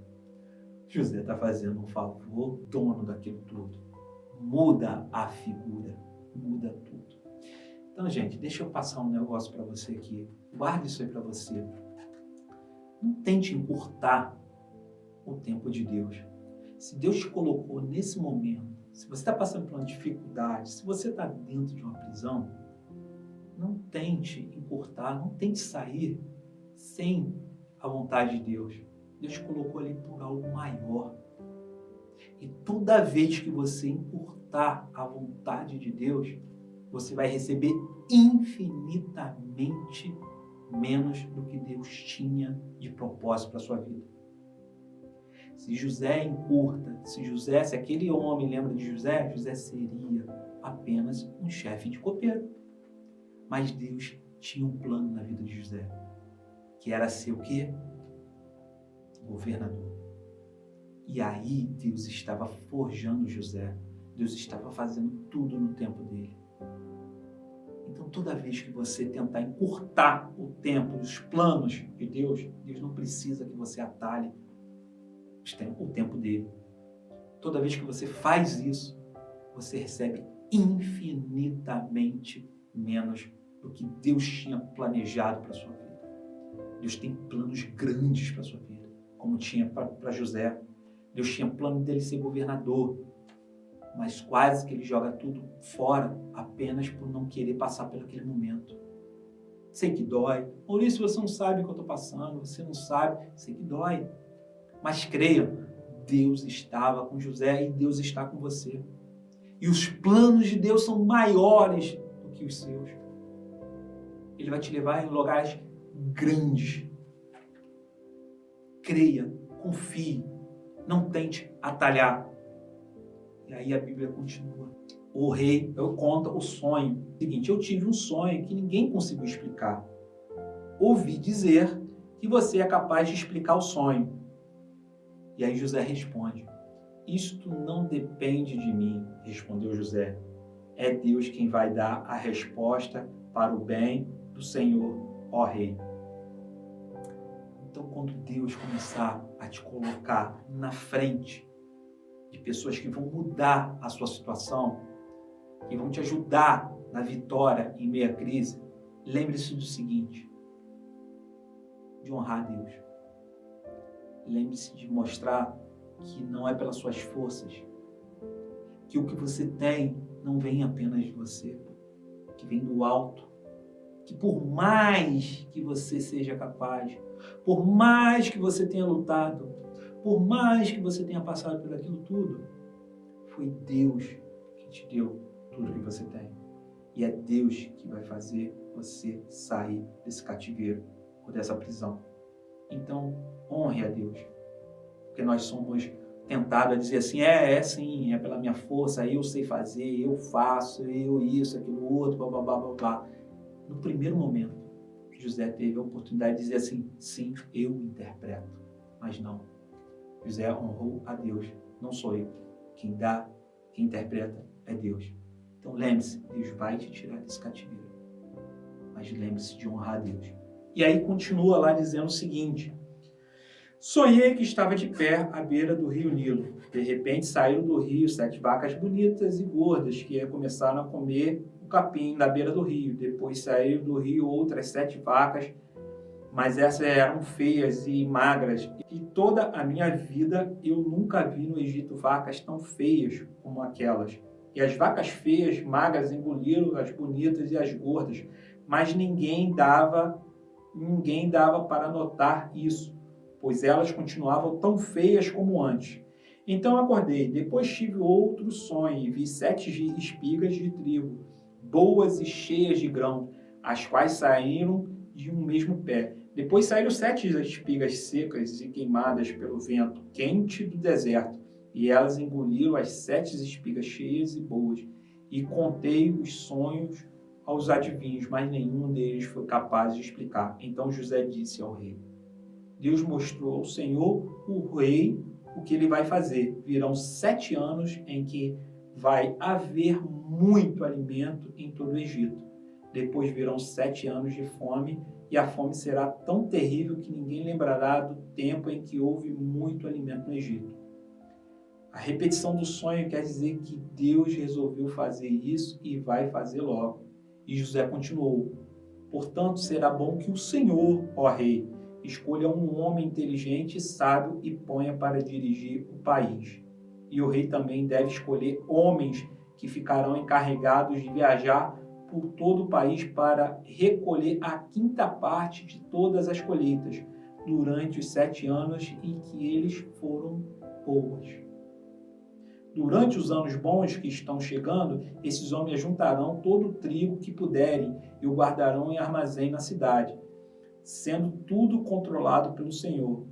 Speaker 5: José está fazendo um favor ao dono daquilo tudo. Muda a figura. Muda tudo. Então, gente, deixa eu passar um negócio para você aqui. Guarde isso aí para você. Não tente encurtar o tempo de Deus. Se Deus te colocou nesse momento, se você está passando por uma dificuldade, se você está dentro de uma prisão, não tente encurtar, não tente sair sem a vontade de Deus. Deus te colocou ali por algo maior. E toda vez que você encurtar a vontade de Deus, você vai receber infinitamente menos do que Deus tinha de propósito para a sua vida. Se José encurta, se aquele homem lembra de José, José seria apenas um chefe de copeiro. Mas Deus tinha um plano na vida de José, que era ser o quê? Governador. E aí Deus estava forjando José. Deus estava fazendo tudo no tempo dele. Então toda vez que você tentar encurtar o tempo dos planos de Deus, Deus não precisa que você atalhe o tempo dele. Toda vez que você faz isso, você recebe infinitamente menos do que Deus tinha planejado para a sua vida. Deus tem planos grandes para a sua vida, como tinha para José. Deus tinha plano dele ser governador, mas quase que ele joga tudo fora apenas por não querer passar por aquele momento. Sei que dói. Maurício, você não sabe o que eu estou passando, você não sabe, sei que dói. Mas creia, Deus estava com José e Deus está com você. E os planos de Deus são maiores do que os seus. Ele vai te levar em lugares grandes. Creia, confie, não tente atalhar. E aí a Bíblia continua. O rei, conta o sonho. Seguinte, eu tive um sonho que ninguém conseguiu explicar. Ouvi dizer que você é capaz de explicar o sonho. E aí José responde, isto não depende de mim, respondeu José. É Deus quem vai dar a resposta para o bem do Senhor, ó rei. Então, quando Deus começar a te colocar na frente de pessoas que vão mudar a sua situação, que vão te ajudar na vitória em meio à crise, lembre-se do seguinte, de honrar a Deus. Lembre-se de mostrar que não é pelas suas forças, que o que você tem não vem apenas de você, que vem do alto, que por mais que você seja capaz, por mais que você tenha lutado, por mais que você tenha passado por aquilo tudo, foi Deus que te deu tudo que você tem. E é Deus que vai fazer você sair desse cativeiro ou dessa prisão. Então, honre a Deus. Porque nós somos tentados a dizer assim, sim, é pela minha força, eu sei fazer, eu faço, eu isso, aquilo outro, blá, blá, blá, blá, blá. No primeiro momento, José teve a oportunidade de dizer assim, sim, eu interpreto. Mas não. José honrou a Deus, não sou eu. Quem dá, quem interpreta é Deus. Então lembre-se, Deus vai te tirar desse cativeiro. Mas lembre-se de honrar a Deus. E aí continua lá dizendo o seguinte, sonhei que estava de pé à beira do rio Nilo. De repente saíram do rio 7 vacas bonitas e gordas que começaram a comer o capim da beira do rio. Depois saíram do rio outras 7 vacas, mas essas eram feias e magras. E toda a minha vida eu nunca vi no Egito vacas tão feias como aquelas. E as vacas feias, magras, engoliram as bonitas e as gordas, mas ninguém dava para notar isso, pois elas continuavam tão feias como antes. Então acordei, depois tive outro sonho e vi 7 espigas de trigo, boas e cheias de grão, as quais saíram de um mesmo pé. Depois saíram 7 espigas secas e queimadas pelo vento quente do deserto, e elas engoliram as 7 espigas cheias e boas. E contei os sonhos aos adivinhos, mas nenhum deles foi capaz de explicar. Então José disse ao rei, Deus mostrou ao Senhor, o rei, o que ele vai fazer. Virão 7 anos em que vai haver muito alimento em todo o Egito. Depois virão 7 anos de fome, e a fome será tão terrível que ninguém lembrará do tempo em que houve muito alimento no Egito. A repetição do sonho quer dizer que Deus resolveu fazer isso e vai fazer logo. E José continuou, portanto será bom que o Senhor, ó rei, escolha um homem inteligente e sábio e ponha para dirigir o país. E o rei também deve escolher homens que ficarão encarregados de viajar por todo o país para recolher a 5ª parte de todas as colheitas durante os 7 anos em que eles foram boas. Durante os anos bons que estão chegando, esses homens juntarão todo o trigo que puderem e o guardarão em armazém na cidade, sendo tudo controlado pelo Senhor.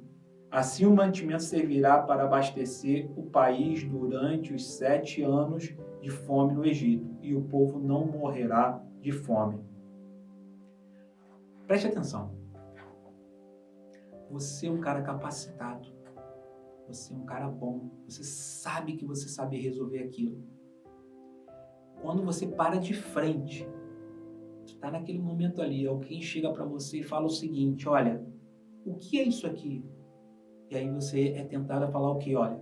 Speaker 5: Assim o mantimento servirá para abastecer o país durante os 7 anos de fome no Egito, e o povo não morrerá de fome. Preste atenção. Você é um cara capacitado. Você é um cara bom. Você sabe que você sabe resolver aquilo. Quando você para de frente, você está naquele momento ali, alguém chega para você e fala o seguinte, olha, o que é isso aqui? E aí você é tentado a falar o quê? Olha,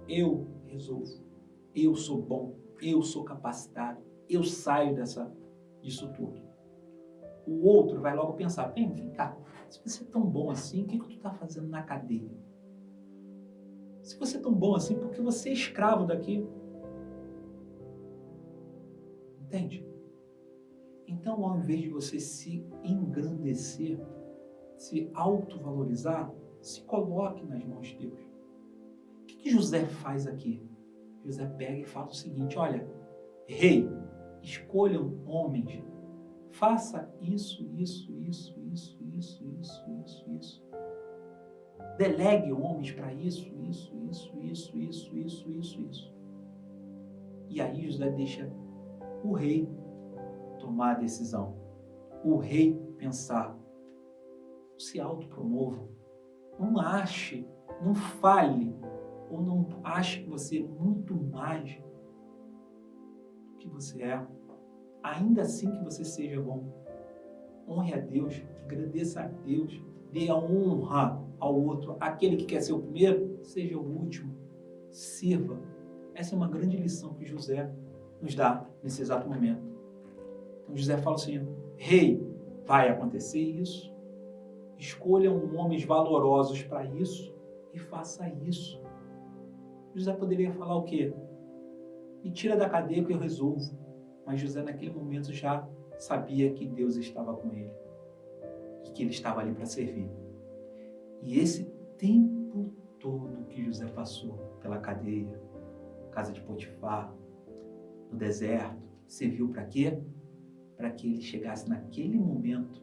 Speaker 5: eu resolvo. Eu sou bom. Eu sou capacitado. Eu saio disso tudo. O outro vai logo pensar, vem cá, se você é tão bom assim, o que tu está fazendo na cadeia? Se você é tão bom assim, por que você é escravo daqui? Entende? Então, ao invés de você se engrandecer, se autovalorizar, se coloque nas mãos de Deus. O que José faz aqui? José pega e fala o seguinte, olha, rei, escolham homens, Faça isso. Delegue homens para isso. E aí José deixa o rei tomar a decisão. O rei pensar. Se autopromova. Não ache, não fale, ou não ache que você é muito mais do que você é. Ainda assim que você seja bom. Honre a Deus, agradeça a Deus, dê a honra ao outro. Aquele que quer ser o primeiro, seja o último. Sirva. Essa é uma grande lição que José nos dá nesse exato momento. Então José fala assim, rei, vai acontecer isso. Escolham homens valorosos para isso e faça isso. José poderia falar o quê? Me tira da cadeia que eu resolvo. Mas José naquele momento já sabia que Deus estava com ele e que ele estava ali para servir. E esse tempo todo que José passou pela cadeia, casa de Potifar, no deserto, serviu para quê? Para que ele chegasse naquele momento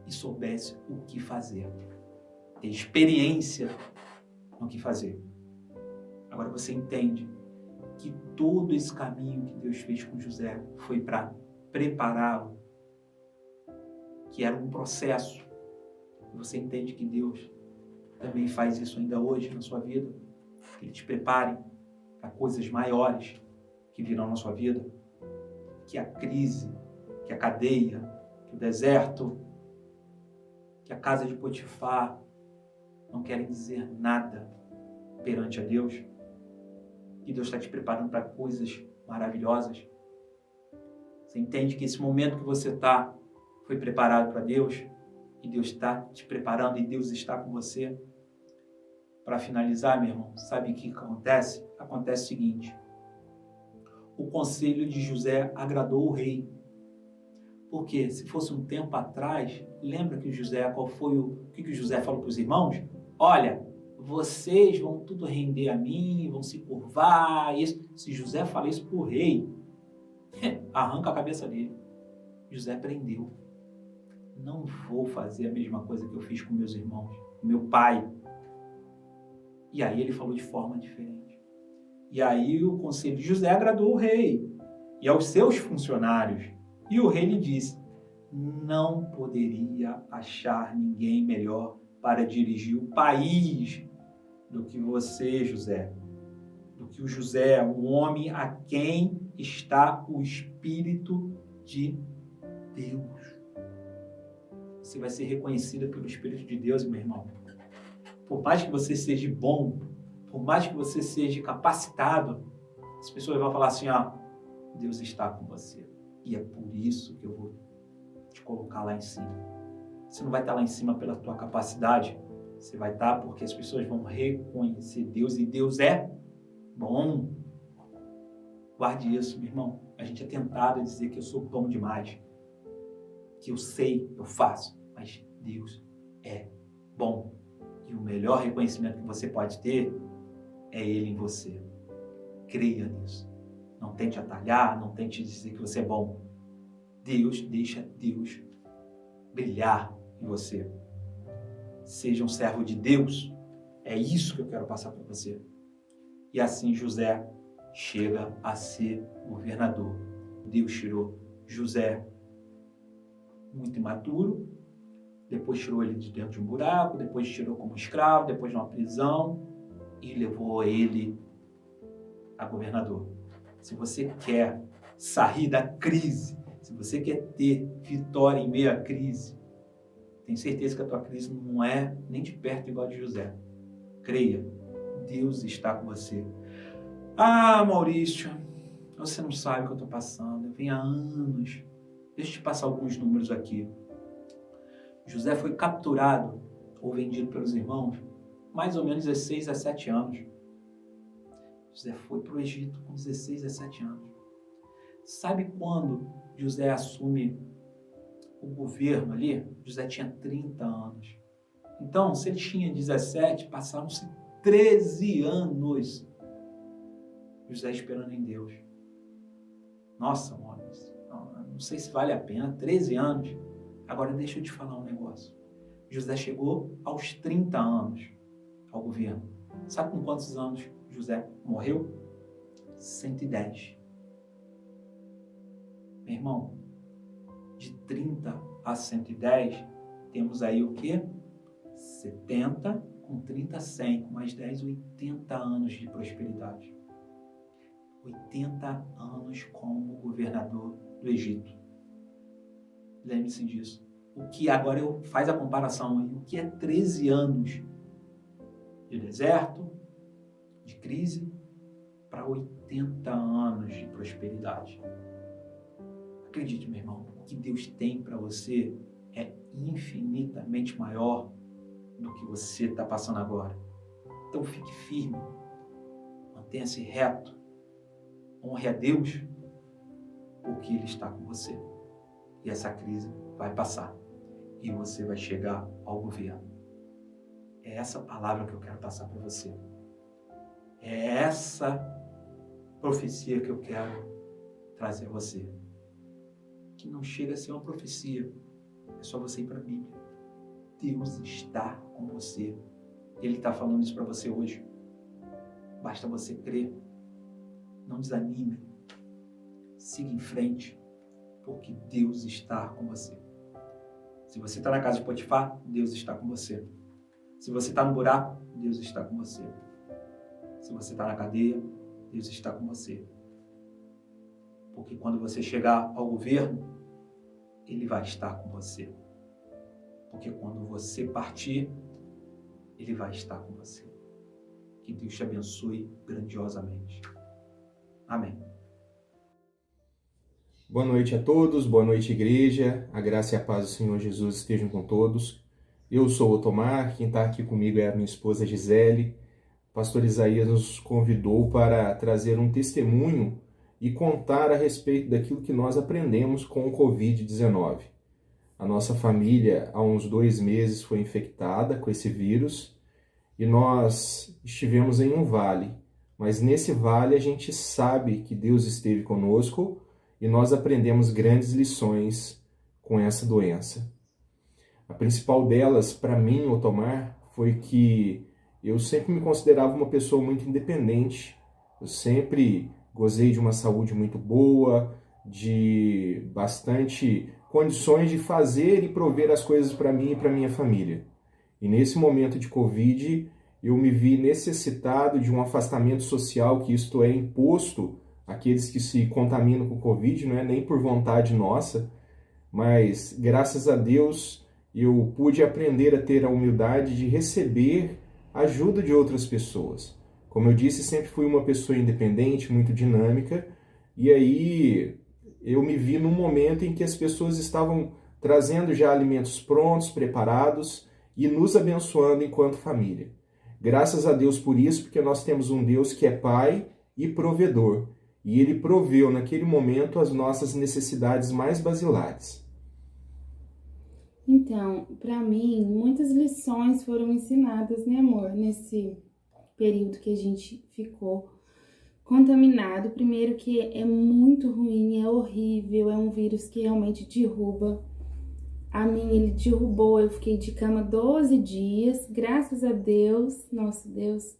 Speaker 5: e soubesse o que fazer. Ter experiência no que fazer. Agora você entende que todo esse caminho que Deus fez com José foi para prepará-lo, que era um processo. Você entende que Deus também faz isso ainda hoje na sua vida, que Ele te prepare para coisas maiores que virão na sua vida, que a crise, que a cadeia, que o deserto, que a casa de Potifar não querem dizer nada perante a Deus, que Deus está te preparando para coisas maravilhosas. Você entende que esse momento que você está foi preparado para Deus, e Deus está te preparando e Deus está com você. Para finalizar, meu irmão, sabe o que acontece? Acontece o seguinte: o conselho de José agradou o rei. Porque se fosse um tempo atrás, lembra que o que José falou para os irmãos? Olha, vocês vão tudo render a mim, vão se curvar. Isso. Se José fala isso para o rei, arranca a cabeça dele. José prendeu. Não vou fazer a mesma coisa que eu fiz com meus irmãos, com meu pai. E aí ele falou de forma diferente. E aí o conselho de José agradou o rei e aos seus funcionários. E o rei lhe disse: não poderia achar ninguém melhor para dirigir o país do que você, José. Do que o José, um homem a quem está o Espírito de Deus. Você vai ser reconhecida pelo Espírito de Deus, meu irmão. Por mais que você seja bom, por mais que você seja capacitado, as pessoas vão falar assim, Deus está com você. E é por isso que eu vou te colocar lá em cima. Você não vai estar lá em cima pela tua capacidade. Você vai estar porque as pessoas vão reconhecer Deus. E Deus é bom. Guarde isso, meu irmão. A gente é tentado a dizer que eu sou bom demais. Que eu sei, eu faço. Mas Deus é bom. E o melhor reconhecimento que você pode ter é Ele em você. Creia nisso. Não tente atalhar, não tente dizer que você é bom. Deixa Deus brilhar em você. Seja um servo de Deus. É isso que eu quero passar para você. E assim José chega a ser governador. Deus tirou José muito imaturo, depois tirou ele de dentro de um buraco, depois tirou como escravo, depois de uma prisão e levou ele a governador. Se você quer sair da crise, se você quer ter vitória em meio à crise, tenho certeza que a tua crise não é nem de perto igual a de José. Creia, Deus está com você. Maurício, você não sabe o que eu estou passando, eu venho há anos. Deixa eu te passar alguns números aqui. José foi capturado ou vendido pelos irmãos mais ou menos 16, 17 anos. José foi para o Egito com 16, 17 anos. Sabe quando José assume o governo ali? José tinha 30 anos. Então, se ele tinha 17, passaram-se 13 anos. José esperando em Deus. Nossa, Maurício, não sei se vale a pena, 13 anos. Agora deixa eu te falar um negócio. José chegou aos 30 anos ao governo. Sabe com quantos anos José morreu? 110. Meu irmão, de 30 a 110, temos aí o quê? 70, com 30, 100, com mais 10, 80 anos de prosperidade. 80 anos como governador do Egito. Lembre-se disso. O que agora faz a comparação aí, o que é 13 anos de deserto, de crise, para 80 anos de prosperidade. Acredite, meu irmão, o que Deus tem para você é infinitamente maior do que você está passando agora. Então fique firme, mantenha-se reto, honre a Deus, porque Ele está com você. E essa crise vai passar e você vai chegar ao governo. É essa palavra que eu quero passar para você. É essa profecia que eu quero trazer a você. Que não chega a ser uma profecia, é só você ir para a Bíblia. Deus está com você. Ele está falando isso para você hoje. Basta você crer. Não desanime. Siga em frente, porque Deus está com você. Se você está na casa de Potifar, Deus está com você. Se você está no buraco, Deus está com você. Se você está na cadeia, Deus está com você. Porque quando você chegar ao governo, Ele vai estar com você. Porque quando você partir, Ele vai estar com você. Que Deus te abençoe grandiosamente. Amém.
Speaker 6: Boa noite a todos, boa noite igreja, a graça e a paz do Senhor Jesus estejam com todos. Eu sou o Otomar, quem está aqui comigo é a minha esposa Gisele. O pastor Isaías nos convidou para trazer um testemunho e contar a respeito daquilo que nós aprendemos com o Covid-19. A nossa família, há uns 2 meses, foi infectada com esse vírus e nós estivemos em um vale. Mas nesse vale a gente sabe que Deus esteve conosco e nós aprendemos grandes lições com essa doença. A principal delas, para mim, Otomar, foi que eu sempre me considerava uma pessoa muito independente. Eu sempre gozei de uma saúde muito boa, de bastante condições de fazer e prover as coisas para mim e para minha família. E nesse momento de Covid, eu me vi necessitado de um afastamento social, que isto é imposto àqueles que se contaminam com Covid, não é nem por vontade nossa, mas graças a Deus eu pude aprender a ter a humildade de receber ajuda de outras pessoas. Como eu disse, sempre fui uma pessoa independente, muito dinâmica, e aí eu me vi num momento em que as pessoas estavam trazendo já alimentos prontos, preparados e nos abençoando enquanto família. Graças a Deus por isso, porque nós temos um Deus que é Pai e provedor, e Ele proveu naquele momento as nossas necessidades mais basilares.
Speaker 7: Então, para mim, muitas lições foram ensinadas, né, amor, nesse período que a gente ficou contaminado. Primeiro que é muito ruim, é horrível, é um vírus que realmente derruba. A mim ele derrubou, eu fiquei de cama 12 dias, graças a Deus, nosso Deus,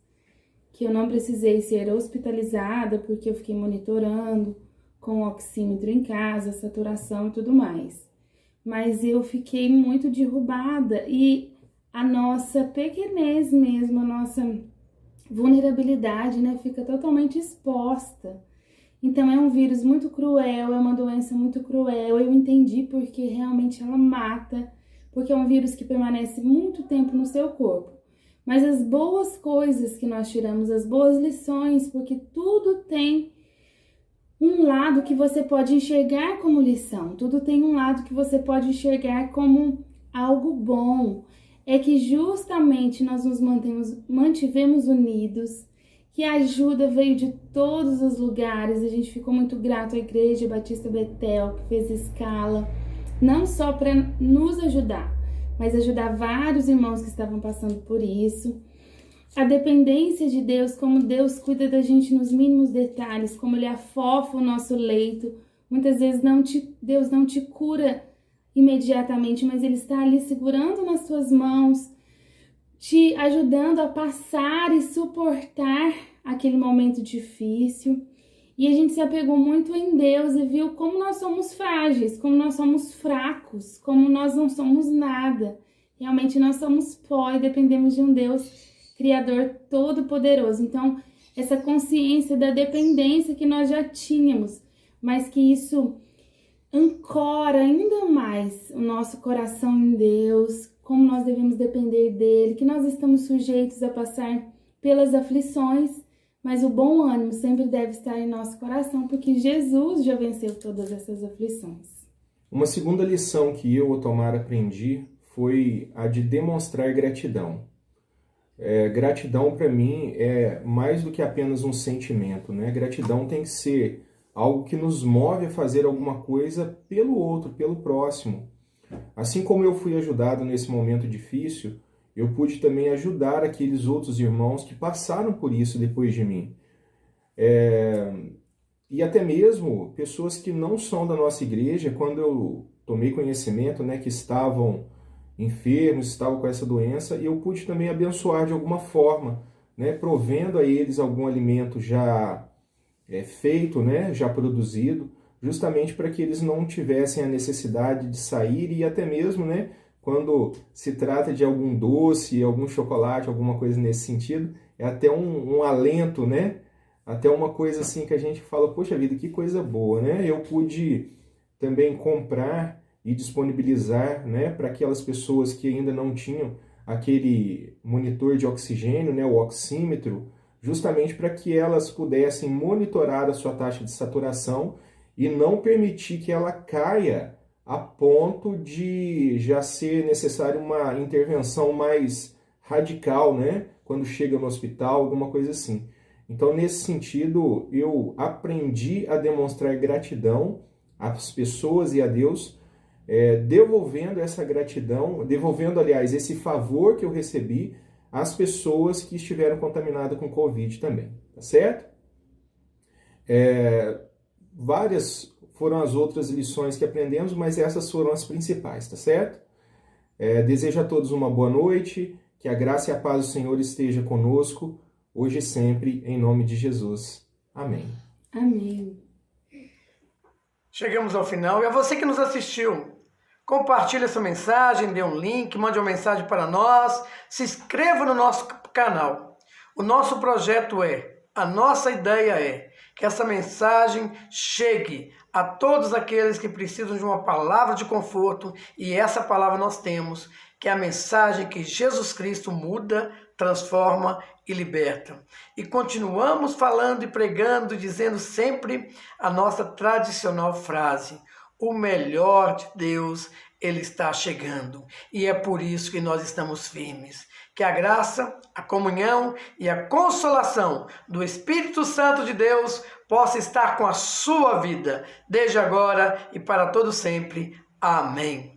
Speaker 7: que eu não precisei ser hospitalizada, porque eu fiquei monitorando com oxímetro em casa, saturação e tudo mais. Mas eu fiquei muito derrubada e a nossa pequenez mesmo, a nossa vulnerabilidade, né, fica totalmente exposta. Então é um vírus muito cruel, é uma doença muito cruel. Eu entendi porque realmente ela mata, porque é um vírus que permanece muito tempo no seu corpo. Mas as boas coisas que nós tiramos, as boas lições, porque tudo tem um lado que você pode enxergar como lição, tudo tem um lado que você pode enxergar como algo bom. É que justamente nós nos mantivemos unidos, que a ajuda veio de todos os lugares. A gente ficou muito grato à Igreja Batista Betel, que fez escala, não só para nos ajudar, mas ajudar vários irmãos que estavam passando por isso. A dependência de Deus, como Deus cuida da gente nos mínimos detalhes, como Ele afofa o nosso leito, Muitas vezes Deus não te cura imediatamente, mas Ele está ali segurando nas suas mãos, te ajudando a passar e suportar aquele momento difícil. E a gente se apegou muito em Deus e viu como nós somos frágeis, como nós somos fracos, como nós não somos nada. Realmente nós somos pó e dependemos de um Deus Criador Todo-Poderoso. Então, essa consciência da dependência que nós já tínhamos, mas que isso ancora ainda mais o nosso coração em Deus, como nós devemos depender dele, que nós estamos sujeitos a passar pelas aflições, mas o bom ânimo sempre deve estar em nosso coração, porque Jesus já venceu todas essas aflições.
Speaker 6: Uma segunda lição que eu, Otomar, aprendi foi a de demonstrar gratidão. Gratidão, para mim, é mais do que apenas um sentimento, né? Gratidão tem que ser algo que nos move a fazer alguma coisa pelo outro, pelo próximo. Assim como eu fui ajudado nesse momento difícil, eu pude também ajudar aqueles outros irmãos que passaram por isso depois de mim. E até mesmo pessoas que não são da nossa igreja, quando eu tomei conhecimento, né, que estavam enfermos, estavam com essa doença, e eu pude também abençoar de alguma forma, né, provendo a eles algum alimento já feito, né, já produzido, justamente para que eles não tivessem a necessidade de sair e até mesmo, né, quando se trata de algum doce, algum chocolate, alguma coisa nesse sentido, é até um alento, né, até uma coisa assim que a gente fala, poxa vida, que coisa boa, né, eu pude também comprar e disponibilizar, né, para aquelas pessoas que ainda não tinham aquele monitor de oxigênio, né, o oxímetro, justamente para que elas pudessem monitorar a sua taxa de saturação e não permitir que ela caia a ponto de já ser necessária uma intervenção mais radical, né, quando chega no hospital, alguma coisa assim. Então, nesse sentido, eu aprendi a demonstrar gratidão às pessoas e a Deus, devolvendo essa gratidão, devolvendo, aliás, esse favor que eu recebi às pessoas que estiveram contaminadas com Covid também, tá certo? Várias foram as outras lições que aprendemos, mas essas foram as principais, tá certo? Desejo a todos uma boa noite, que a graça e a paz do Senhor esteja conosco, hoje e sempre, em nome de Jesus. Amém.
Speaker 7: Amém.
Speaker 1: Chegamos ao final, e a você que nos assistiu, compartilhe essa mensagem, dê um link, mande uma mensagem para nós, se inscreva no nosso canal. O nosso projeto a nossa ideia é que essa mensagem chegue a todos aqueles que precisam de uma palavra de conforto, e essa palavra nós temos, que é a mensagem que Jesus Cristo muda, transforma e liberta. E continuamos falando e pregando, dizendo sempre a nossa tradicional frase: o melhor de Deus, Ele está chegando. E é por isso que nós estamos firmes. Que a graça, a comunhão e a consolação do Espírito Santo de Deus possa estar com a sua vida, desde agora e para todo sempre. Amém.